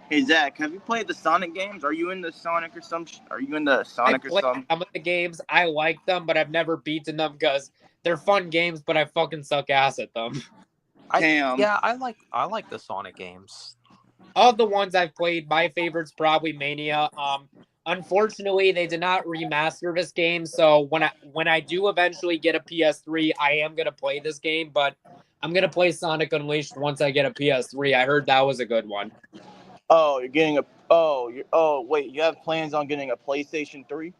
Hey Zach, have you played the Sonic games? Are you into Sonic or some? Are you into Sonic I or played something? some of the games. I like them, but I've never beaten them because they're fun games. But I fucking suck ass at them. Damn. Yeah, I like the Sonic games. Of the ones I've played, my favorite's probably Mania. Unfortunately, they did not remaster this game, so when I do eventually get a PS3, I am gonna play this game, but I'm gonna play Sonic Unleashed once I get a PS3. I heard that was a good one. Oh, you're getting a. Wait, you have plans on getting a PlayStation 3?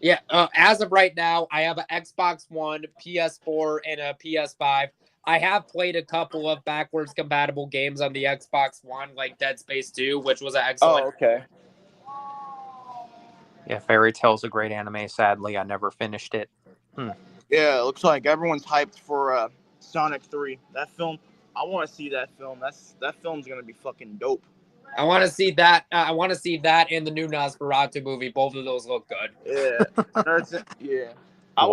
Yeah, as of right now, I have an Xbox One, PS4, and a PS5. I have played a couple of backwards compatible games on the Xbox One, like Dead Space 2, which was an excellent. Oh, okay. Yeah, Fairy Tale's a great anime. Sadly, I never finished it. Yeah, it looks like everyone's hyped for Sonic 3. That film, I want to see that film. That film's gonna be fucking dope. I want to see that. I want to see that and the new Nosferatu movie. Both of those look good. Yeah, yeah. I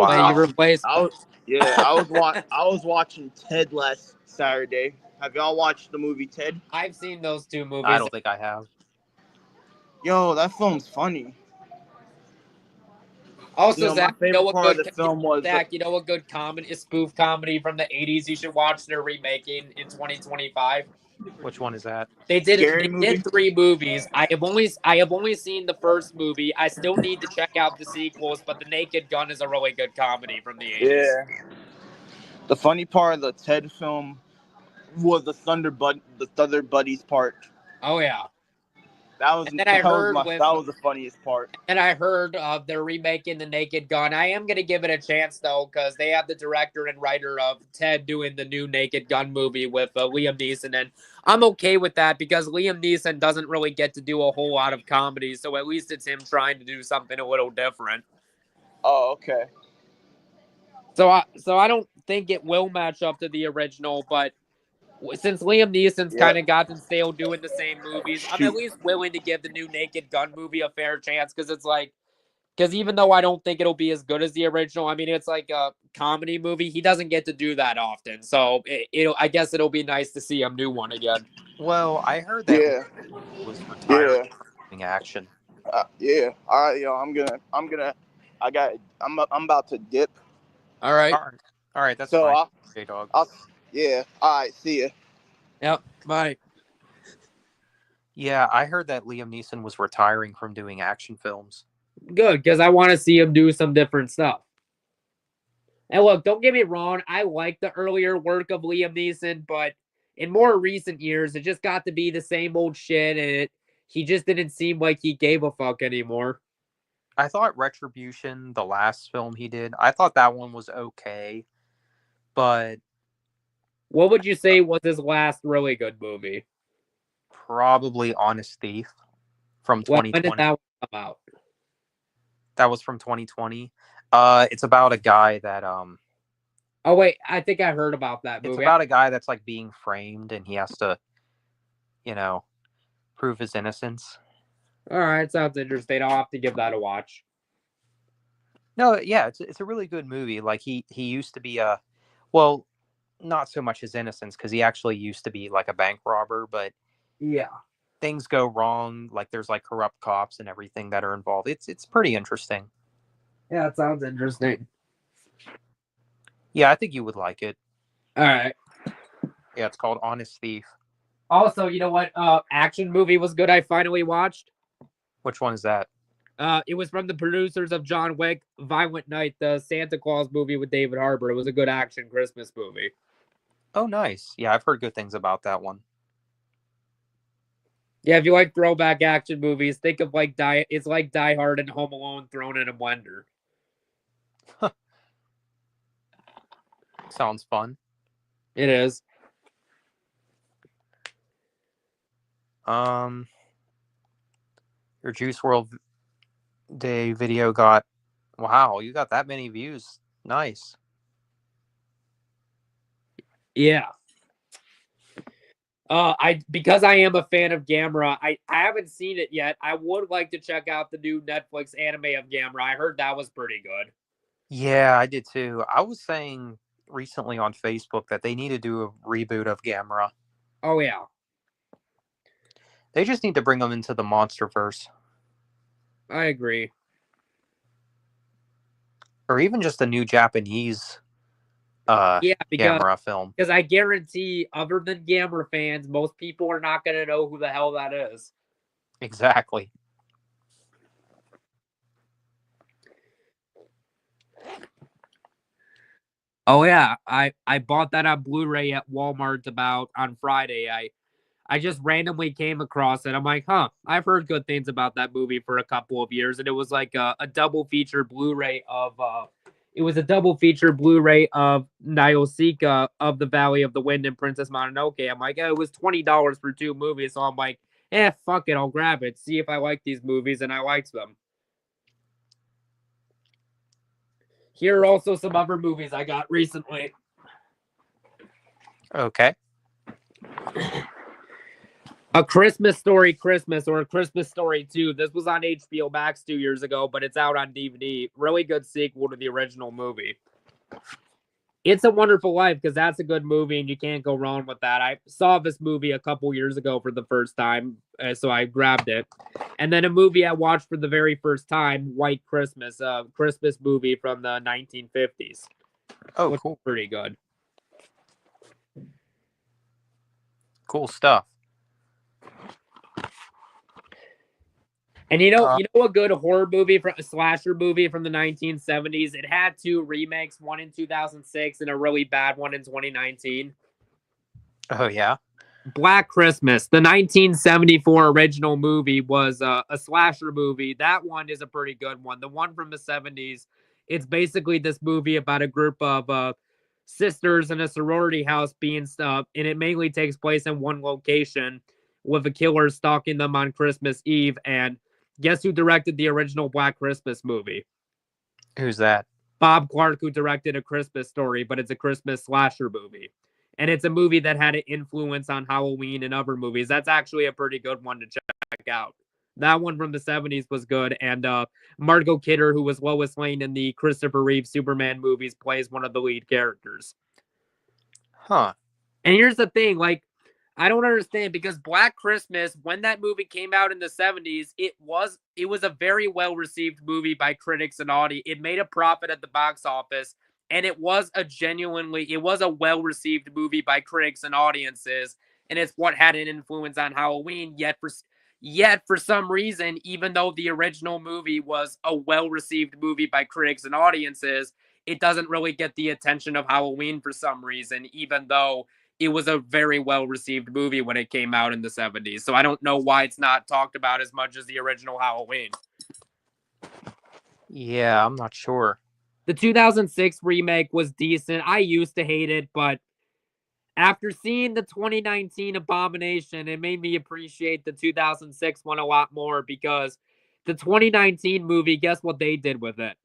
was watching Ted last Saturday. Have y'all watched the movie Ted? I've seen those two movies. I don't think I have. Yo, that film's funny. Also, You know, Zach, my favorite part of the film was Zach, you know a good comedy, spoof comedy from the 80s you should watch? They're remaking in 2025. Which one is that? They did Scary they movie? did 3 movies. I have only seen the first movie. I still need to check out the sequels, but The Naked Gun is a really good comedy from the 80s. Yeah. The funny part of the Ted film was the Thunder Buddies part. Oh yeah. That was the funniest part. And I heard they're remaking The Naked Gun. I am going to give it a chance, though, because they have the director and writer of Ted doing the new Naked Gun movie with Liam Neeson. And I'm okay with that because Liam Neeson doesn't really get to do a whole lot of comedy. So at least it's him trying to do something a little different. Oh, okay. So I don't think it will match up to the original, but since Liam Neeson's Yep. kind of gotten stale doing the same movies, I'm at Shoot. least willing to give the new Naked Gun movie a fair chance because it's like, because even though I don't think it'll be as good as the original, I mean, it's like a comedy movie. He doesn't get to do that often. So I guess it'll be nice to see him do one again. Well, I heard that Yeah. was retiring Yeah. from doing action. Yeah. All right, yo. I'm about to dip. All right. All right, that's So fine. J-Dog. yeah. All right. See ya. Yep. Bye. Yeah, I heard that Liam Neeson was retiring from doing action films. Good, because I want to see him do some different stuff. And look, don't get me wrong, I like the earlier work of Liam Neeson, but in more recent years, it just got to be the same old shit, and he just didn't seem like he gave a fuck anymore. I thought Retribution, the last film he did, I thought that one was okay, but What would you say was his last really good movie? probably Honest Thief from When did 2020. that one come out? That was from 2020. It's about a guy that Oh wait, I think I heard about that movie. it's about a guy that's like being framed and he has to, prove his innocence. All right, sounds interesting. I'll have to give that a watch. No, yeah, it's a really good movie. Like he used to be not so much his innocence because he actually used to be like a bank robber, but Yeah. things go wrong. Like there's like corrupt cops and everything that are involved. It's pretty interesting. Yeah, it sounds interesting. Yeah, I think you would like it. All right. Yeah, it's called Honest Thief. Also, you know what? Action movie was good. I finally watched. Which one is that? It was from the producers of John Wick, Violent Night, the Santa Claus movie with David Harbour. It was a good action Christmas movie. Oh, nice. Yeah, I've heard good things about that one. Yeah, if you like throwback action movies, think of like it's like Die Hard and Home Alone thrown in a blender. Sounds fun. It is. Your Juice World Day video got, wow, you got that many views. Nice. Yeah. Because I am a fan of Gamera, I haven't seen it yet. I would like to check out the new Netflix anime of Gamera. I heard that was pretty good. Yeah, I did too. I was saying recently on Facebook that they need to do a reboot of Gamera. Oh yeah. They just need to bring them into the MonsterVerse. I agree. Or even just a new Japanese Gamera film. Because I guarantee, other than Gamera fans, most people are not going to know who the hell that is. Exactly. Oh yeah, I bought that on Blu-ray at Walmart about on Friday. I just randomly came across it. I'm like, I've heard good things about that movie for a couple of years, and it was like a double feature Blu-ray of Nausicaa of the Valley of the Wind and Princess Mononoke. I'm like, it was $20 for two movies, so I'm like, fuck it, I'll grab it, see if I like these movies, and I liked them. Here are also some other movies I got recently. Okay. A Christmas Story Christmas, or A Christmas Story 2. This was on HBO Max 2 years ago, but it's out on DVD. Really good sequel to the original movie. It's a Wonderful Life, because that's a good movie, and you can't go wrong with that. I saw this movie a couple years ago for the first time, so I grabbed it. And then a movie I watched for the very first time, White Christmas, a Christmas movie from the 1950s. Oh, which cool. was pretty good. Cool stuff. And you know a good horror movie, a slasher movie from the 1970s? It had two remakes, one in 2006 and a really bad one in 2019. Oh, yeah? Black Christmas, the 1974 original movie, was a slasher movie. That one is a pretty good one. The one from the 70s, it's basically this movie about a group of sisters in a sorority house being stuck, and it mainly takes place in one location with a killer stalking them on Christmas Eve. And guess who directed the original Black Christmas movie? Who's that? Bob Clark, who directed A Christmas Story, but it's a Christmas slasher movie. And it's a movie that had an influence on Halloween and other movies. That's actually a pretty good one to check out. That one from the 70s was good. And Margot Kidder, who was Lois Lane in the Christopher Reeve Superman movies, plays one of the lead characters. Huh. And here's the thing, like, I don't understand, because Black Christmas, when that movie came out in the 70s, it was a very well-received movie by critics and audience. It made a profit at the box office, and it was a well-received movie by critics and audiences, and it's what had an influence on Halloween. Yet for some reason, even though the original movie was a well-received movie by critics and audiences, it doesn't really get the attention of Halloween for some reason, even though it was a very well-received movie when it came out in the 70s. So I don't know why it's not talked about as much as the original Halloween. Yeah, I'm not sure. The 2006 remake was decent. I used to hate it, but after seeing the 2019 Abomination, it made me appreciate the 2006 one a lot more, because the 2019 movie, guess what they did with it?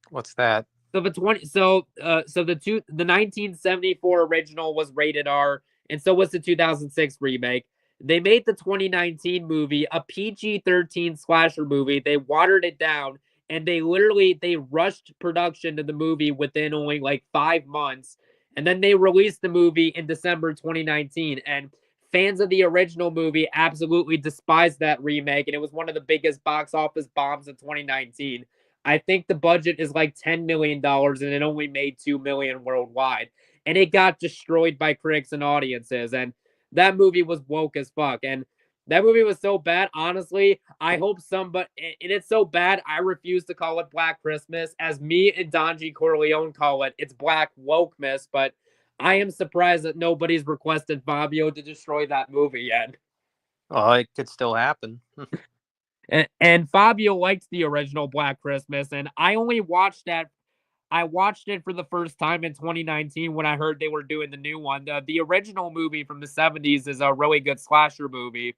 What's that? So the 1974 original was rated R, and so was the 2006 remake. They made the 2019 movie a PG-13 slasher movie. They watered it down, and they rushed production to the movie within only like 5 months, and then they released the movie in December 2019. And fans of the original movie absolutely despised that remake, and it was one of the biggest box office bombs of 2019. I think the budget is like $10 million, and it only made $2 million worldwide. And it got destroyed by critics and audiences. And that movie was woke as fuck. And that movie was so bad, honestly, I hope somebody, and it's so bad, I refuse to call it Black Christmas. As me and Donji Corleone call it, it's Black Wokemas. But I am surprised that nobody's requested Fabio to destroy that movie yet. Well, it could still happen. And Fabio likes the original Black Christmas, and I only watched that. I watched it for the first time in 2019 when I heard they were doing the new one. The original movie from the 70s is a really good slasher movie.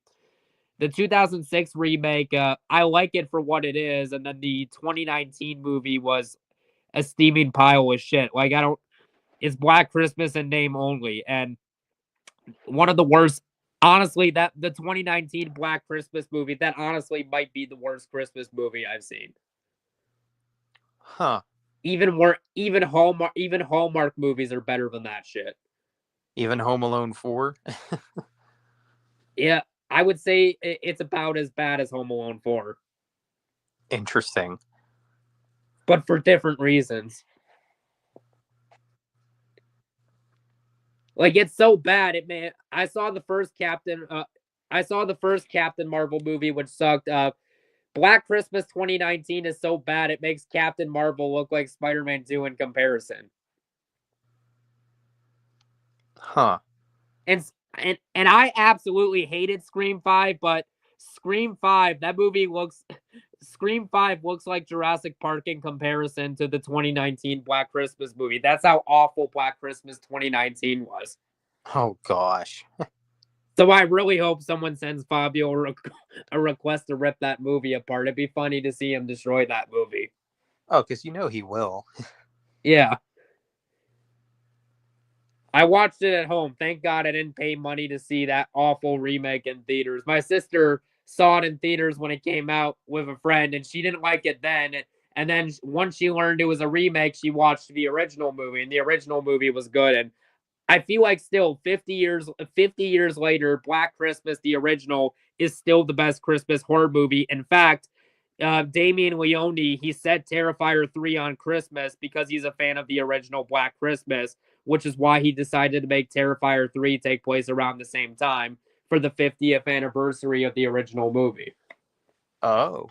The 2006 remake, I like it for what it is, and then the 2019 movie was a steaming pile of shit. Like, it's Black Christmas in name only, and one of the worst. Honestly, that the 2019 Black Christmas movie, that honestly might be the worst Christmas movie I've seen. Huh. Even Hallmark movies are better than that shit. Even Home Alone 4? Yeah, I would say it's about as bad as Home Alone 4. Interesting. But for different reasons. Like, it's so bad. I saw the first Captain Marvel movie, which sucked. Black Christmas 2019 is so bad it makes Captain Marvel look like Spider-Man 2 in comparison. Huh. And I absolutely hated Scream 5, but Scream 5 looks like Jurassic Park in comparison to the 2019 Black Christmas movie. That's how awful Black Christmas 2019 was. Oh, gosh. So I really hope someone sends Fabio a request to rip that movie apart. It'd be funny to see him destroy that movie. Oh, because he will. Yeah. I watched it at home. Thank God I didn't pay money to see that awful remake in theaters. My sister saw it in theaters when it came out with a friend, and she didn't like it then. And then once she learned it was a remake, she watched the original movie, and the original movie was good. And I feel like still 50 years later, Black Christmas, the original, is still the best Christmas horror movie. In fact, Damien Leone, he set Terrifier 3 on Christmas because he's a fan of the original Black Christmas, which is why he decided to make Terrifier 3 take place around the same time for the 50th anniversary of the original movie. Oh.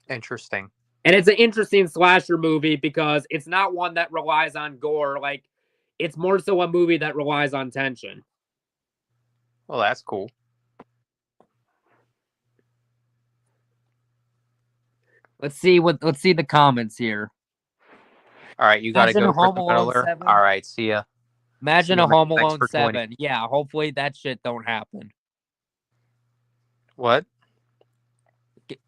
Interesting. And it's an interesting slasher movie because it's not one that relies on gore. Like, it's more so a movie that relies on tension. Well, that's cool. Let's see the comments here. All right, you got to go, Home Alone Miller. 7. All right, see ya. Imagine See a ya, Home thanks Alone for 7. joining. Yeah, hopefully that shit don't happen. What?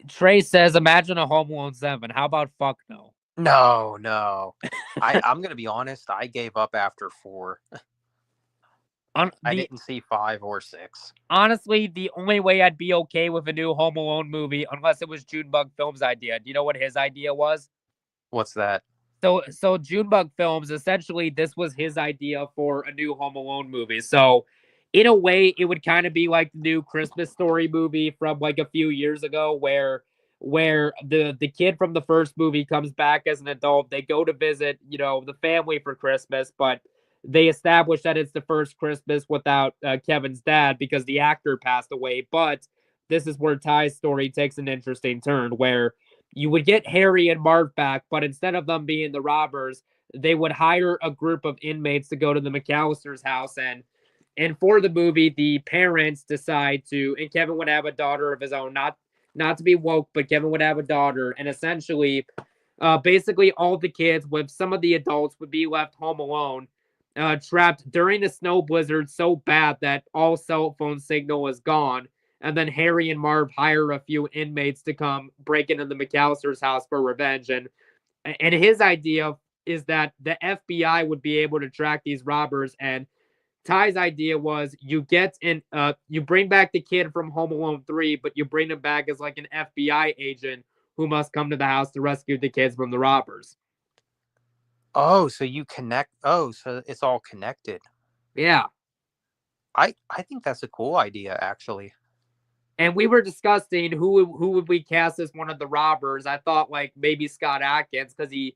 Trey says, imagine a Home Alone 7. How about fuck no? No. I'm gonna be honest. I gave up after 4. I didn't see 5 or 6. Honestly, the only way I'd be okay with a new Home Alone movie, unless it was Junebug Films' idea. Do you know what his idea was? What's that? So Junebug Films, essentially, this was his idea for a new Home Alone movie. So, in a way, it would kind of be like the new Christmas Story movie from like a few years ago, where the kid from the first movie comes back as an adult. They go to visit, the family for Christmas, but they establish that it's the first Christmas without Kevin's dad because the actor passed away. But this is where Ty's story takes an interesting turn, where you would get Harry and Marv back, but instead of them being the robbers, they would hire a group of inmates to go to the McAllister's house. And for the movie, the parents decide to, and Kevin would have a daughter of his own, not to be woke, but Kevin would have a daughter, and essentially, basically all the kids with some of the adults would be left home alone, trapped during a snow blizzard so bad that all cell phone signal is gone. And then Harry and Marv hire a few inmates to come break into the McAllister's house for revenge. And his idea is that the FBI would be able to track these robbers. And Ty's idea was you bring back the kid from Home Alone 3, but you bring him back as like an FBI agent who must come to the house to rescue the kids from the robbers. Oh, so you connect. Oh, so it's all connected. Yeah. I think that's a cool idea, actually. And we were discussing who would we cast as one of the robbers. I thought like maybe Scott Adkins because he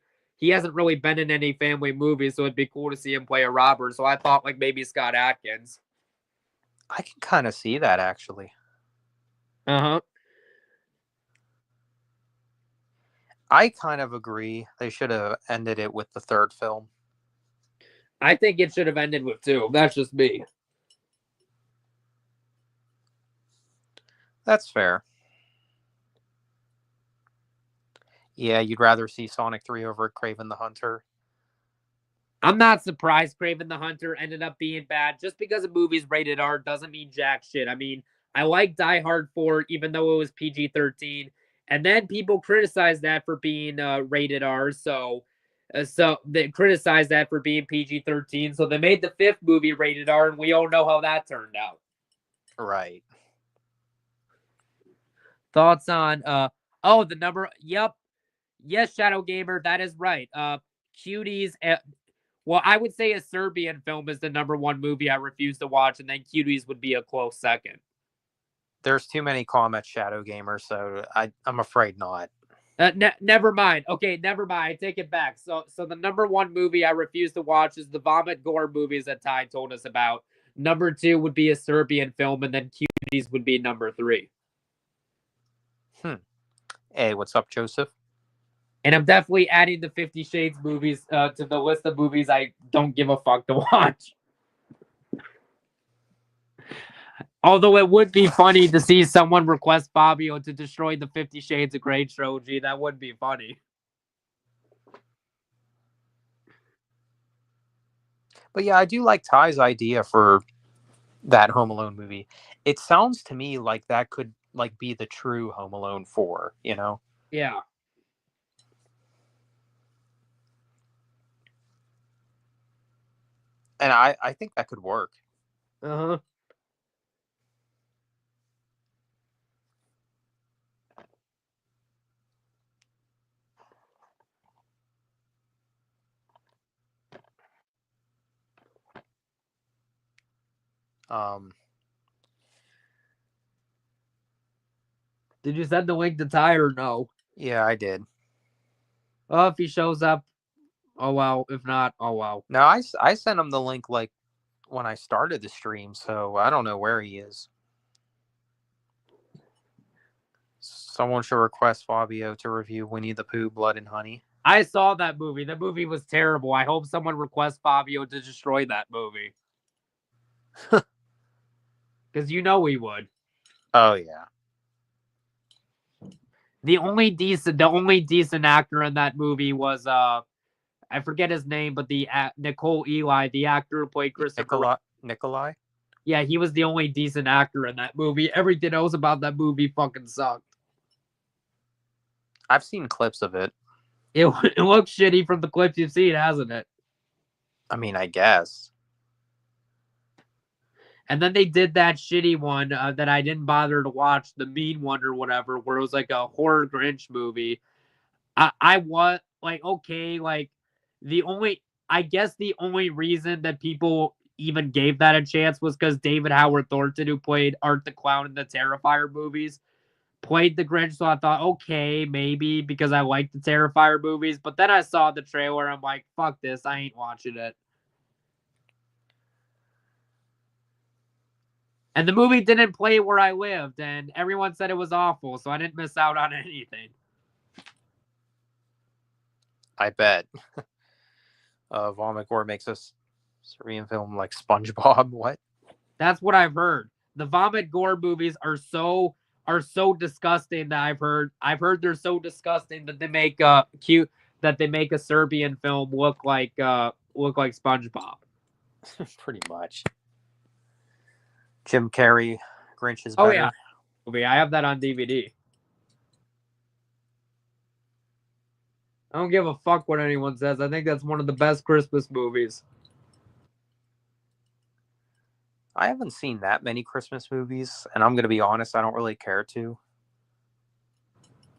hasn't really been in any family movies, so it'd be cool to see him play a robber. So I thought like maybe Scott Adkins. I can kind of see that, actually. Uh-huh. I kind of agree. They should have ended it with the third film. I think it should have ended with 2. That's just me. That's fair. Yeah, you'd rather see Sonic 3 over Kraven the Hunter. I'm not surprised Kraven the Hunter ended up being bad. Just because a movie's rated R doesn't mean jack shit. I mean, I like Die Hard 4, even though it was PG-13. And then people criticized that for being rated R. So they criticized that for being PG-13. So they made the 5th movie rated R, and we all know how that turned out. Right. Thoughts on the number? Yep. Yes, Shadow Gamer, that is right. Cuties. Well, I would say a Serbian film is the number 1 movie I refuse to watch, and then Cuties would be a close second. There's too many comments, Shadow Gamer, so I'm afraid not. Never mind. Okay, never mind. I take it back. So the number 1 movie I refuse to watch is the vomit gore movies that Ty told us about. Number 2 would be a Serbian film, and then Cuties would be number 3. Hey, what's up, Joseph? And I'm definitely adding the 50 Shades movies to the list of movies I don't give a fuck to watch. Although it would be funny to see someone request Fabio to destroy the 50 Shades of Grey trilogy. That would be funny. But yeah, I do like Ty's idea for that Home Alone movie. It sounds to me like that could like be the true Home Alone 4, you know? Yeah. And I think that could work. Uh-huh. Did you send the link to Ty or no? Yeah, I did. Oh, if he shows up, oh well. If not, oh well. No, I sent him the link like when I started the stream, so I don't know where he is. Someone should request Fabio to review Winnie the Pooh, Blood and Honey. I saw that movie. The movie was terrible. I hope someone requests Fabio to destroy that movie. Because you know he would. Oh yeah. The only decent actor in that movie was I forget his name, but the Nicole Eli, the actor who played Christopher. Nikolai? Yeah, he was the only decent actor in that movie. Everything else about that movie fucking sucked. I've seen clips of it. It looks shitty from the clips you've seen, hasn't it? I mean, I guess. And then they did that shitty one that I didn't bother to watch, the mean one or whatever, where it was like a horror Grinch movie. I was like, okay, like I guess the only reason that people even gave that a chance was because David Howard Thornton, who played Art the Clown in the Terrifier movies, played the Grinch. So I thought, okay, maybe because I like the Terrifier movies. But then I saw the trailer. I'm like, fuck this. I ain't watching it. And the movie didn't play where I lived, and everyone said it was awful, so I didn't miss out on anything. I bet. Vomit Gore makes us Syrian film like SpongeBob. What? That's what I've heard. The Vomit Gore movies are so disgusting that I've heard they're so disgusting that they make a Serbian film look like SpongeBob. Pretty much. Jim Carrey, Grinch is Oh better. yeah, I have that on DVD. I don't give a fuck what anyone says. I think that's one of the best Christmas movies. I haven't seen that many Christmas movies, and I'm going to be honest, I don't really care to.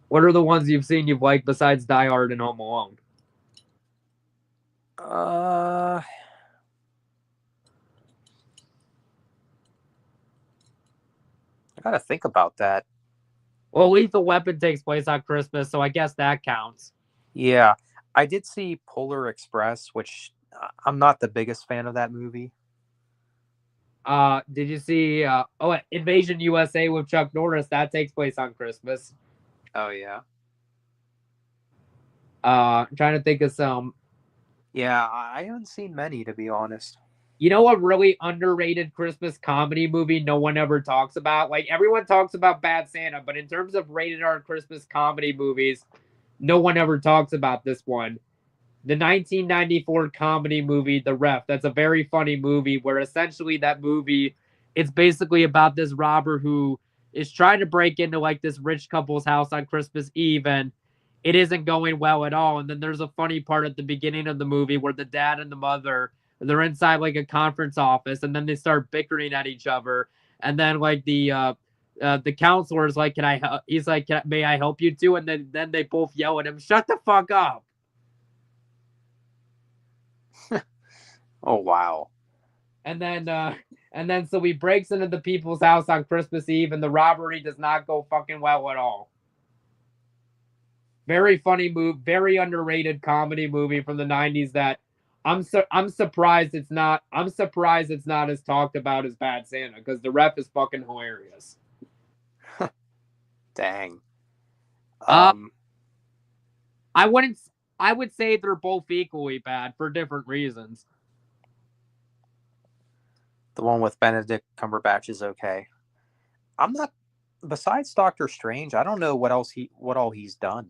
What are the ones you've seen you've liked besides Die Hard and Home Alone? I got to think about that. Well, Lethal Weapon takes place on Christmas, so I guess that counts. Yeah, I did see Polar Express, which I'm not the biggest fan of that movie. Did you see Invasion USA with Chuck Norris? That takes place on Christmas. Oh yeah. I'm trying to think of some. Yeah, I haven't seen many, to be honest. You know, a really underrated Christmas comedy movie no one ever talks about? Like, everyone talks about Bad Santa, but in terms of rated R Christmas comedy movies, no one ever talks about this one. The 1994 comedy movie, The Ref. That's a very funny movie where essentially that movie, it's basically about this robber who is trying to break into like this rich couple's house on Christmas Eve, and it isn't going well at all. And then there's a funny part at the beginning of the movie where the dad and the mother, they're inside like a conference office, and then they start bickering at each other. And then like the counselor is like, he's like, may I help you too? And then they both yell at him, shut the fuck up. Oh wow. And then so he breaks into the people's house on Christmas Eve, and the robbery does not go fucking well at all. Very funny move, very underrated comedy movie from the 90s that I'm surprised it's not as talked about as Bad Santa, because The Ref is fucking hilarious. Dang. I would say they're both equally bad for different reasons. The one with Benedict Cumberbatch is okay. I'm not. Besides Doctor Strange, I don't know what all he's done.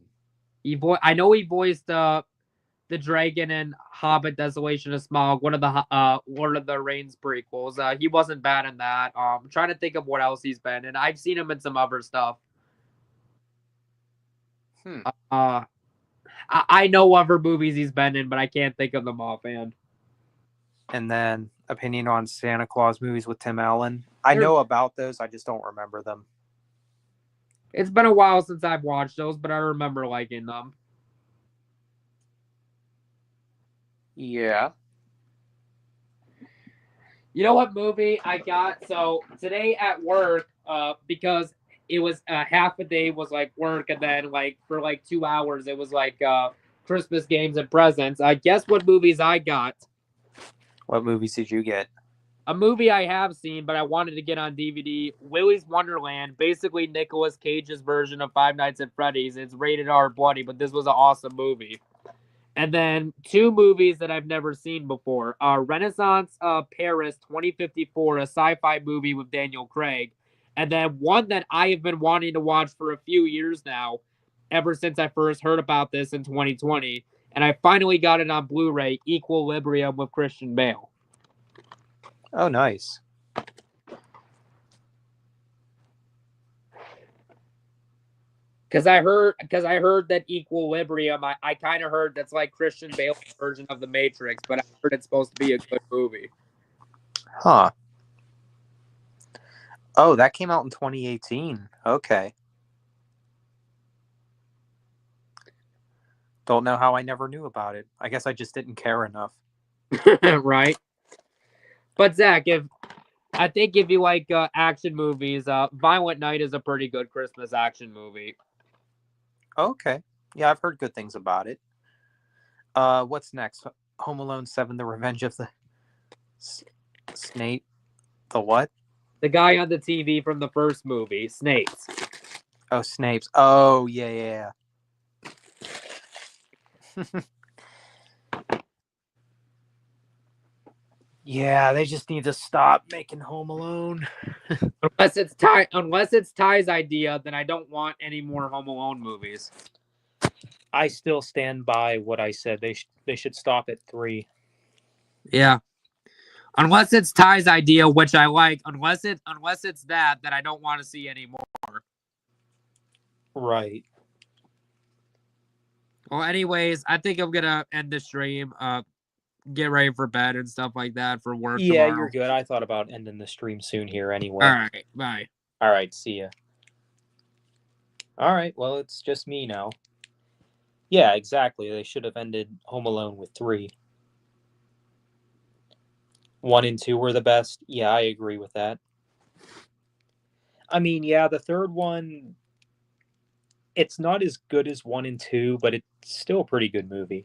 I know he voiced the dragon in Hobbit: Desolation of Smaug, one of the Lord of the Rings prequels. He wasn't bad in that. I'm trying to think of what else he's been in. I've seen him in some other stuff. I know other movies he's been in, but I can't think of them offhand. And then opinion on Santa Claus movies with Tim Allen. I know about those, I just don't remember them. It's been a while since I've watched those, but I remember liking them. Yeah. You know what movie I got? So today at work, because it was half a day was like work, and then like for like 2 hours it was like Christmas games and presents. Guess what movies I got? What movies did you get? A movie I have seen, but I wanted to get on DVD. Willy's Wonderland, basically Nicolas Cage's version of Five Nights at Freddy's. It's rated R bloody, but this was an awesome movie. And then 2 movies that I've never seen before. Renaissance Paris 2054, a sci-fi movie with Daniel Craig. And then one that I have been wanting to watch for a few years now, ever since I first heard about this in 2020. And I finally got it on Blu-ray, Equilibrium with Christian Bale. Oh, nice. Because I heard that Equilibrium. I kind of heard that's like Christian Bale's version of The Matrix, but I heard it's supposed to be a good movie. Huh. Oh, that came out in 2018. Okay. Don't know how I never knew about it. I guess I just didn't care enough. Right. But Zach, if you like action movies, Violent Night is a pretty good Christmas action movie. Okay. Yeah, I've heard good things about it. What's next? Home Alone 7: The Revenge of the Snape. The what? The guy on the TV from the first movie, Snakes. Oh, Snape's. Oh, yeah. Yeah, they just need to stop making Home Alone. Unless it's Ty's idea, then I don't want any more Home Alone movies. I still stand by what I said. They should stop at 3. Yeah. Unless it's Ty's idea, which I like. Unless it's that I don't want to see anymore. Right. Well, anyways, I think I'm gonna end the stream. Get ready for bed and stuff like that for work tomorrow. You're good. I thought about ending the stream soon here anyway. All right, bye. All right, see ya. All right, well, it's just me now. Yeah, exactly. They should have ended Home Alone with 3. 1 and 2 were the best. Yeah, I agree with that. I mean, yeah, the third one, it's not as good as 1 and 2, but it's still a pretty good movie.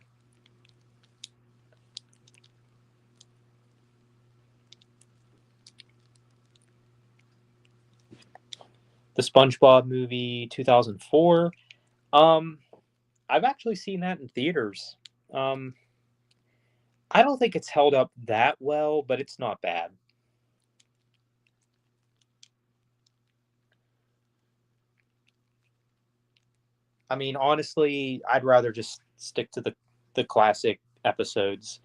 The SpongeBob movie, 2004. I've actually seen that in theaters. I don't think it's held up that well, but it's not bad. I mean, honestly, I'd rather just stick to the classic episodes,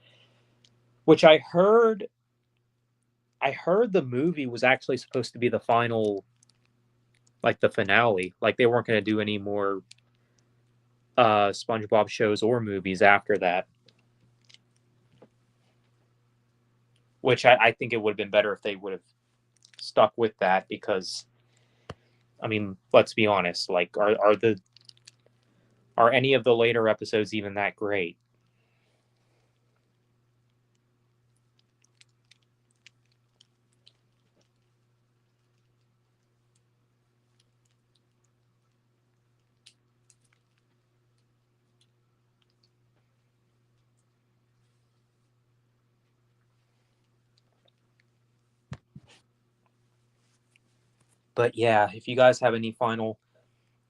which I heard the movie was actually supposed to be the final, like the finale. Like they weren't going to do any more SpongeBob shows or movies after that. Which I think it would have been better if they would have stuck with that because, I mean, let's be honest. Like, are any of the later episodes even that great? But yeah, if you guys have any final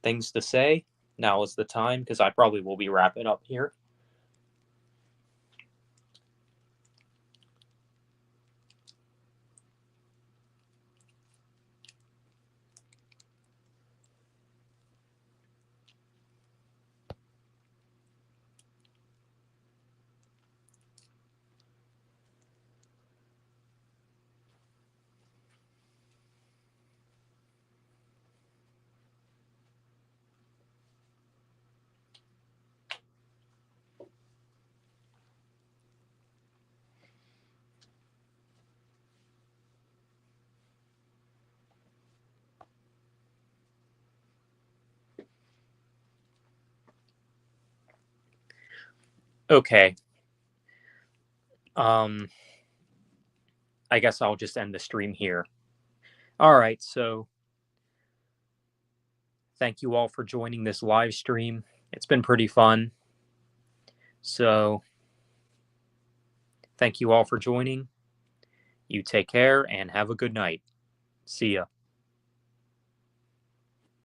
things to say, now is the time because I probably will be wrapping up here. Okay. I guess I'll just end the stream here. All right, so thank you all for joining this live stream. It's been pretty fun. So thank you all for joining. You take care and have a good night. See ya.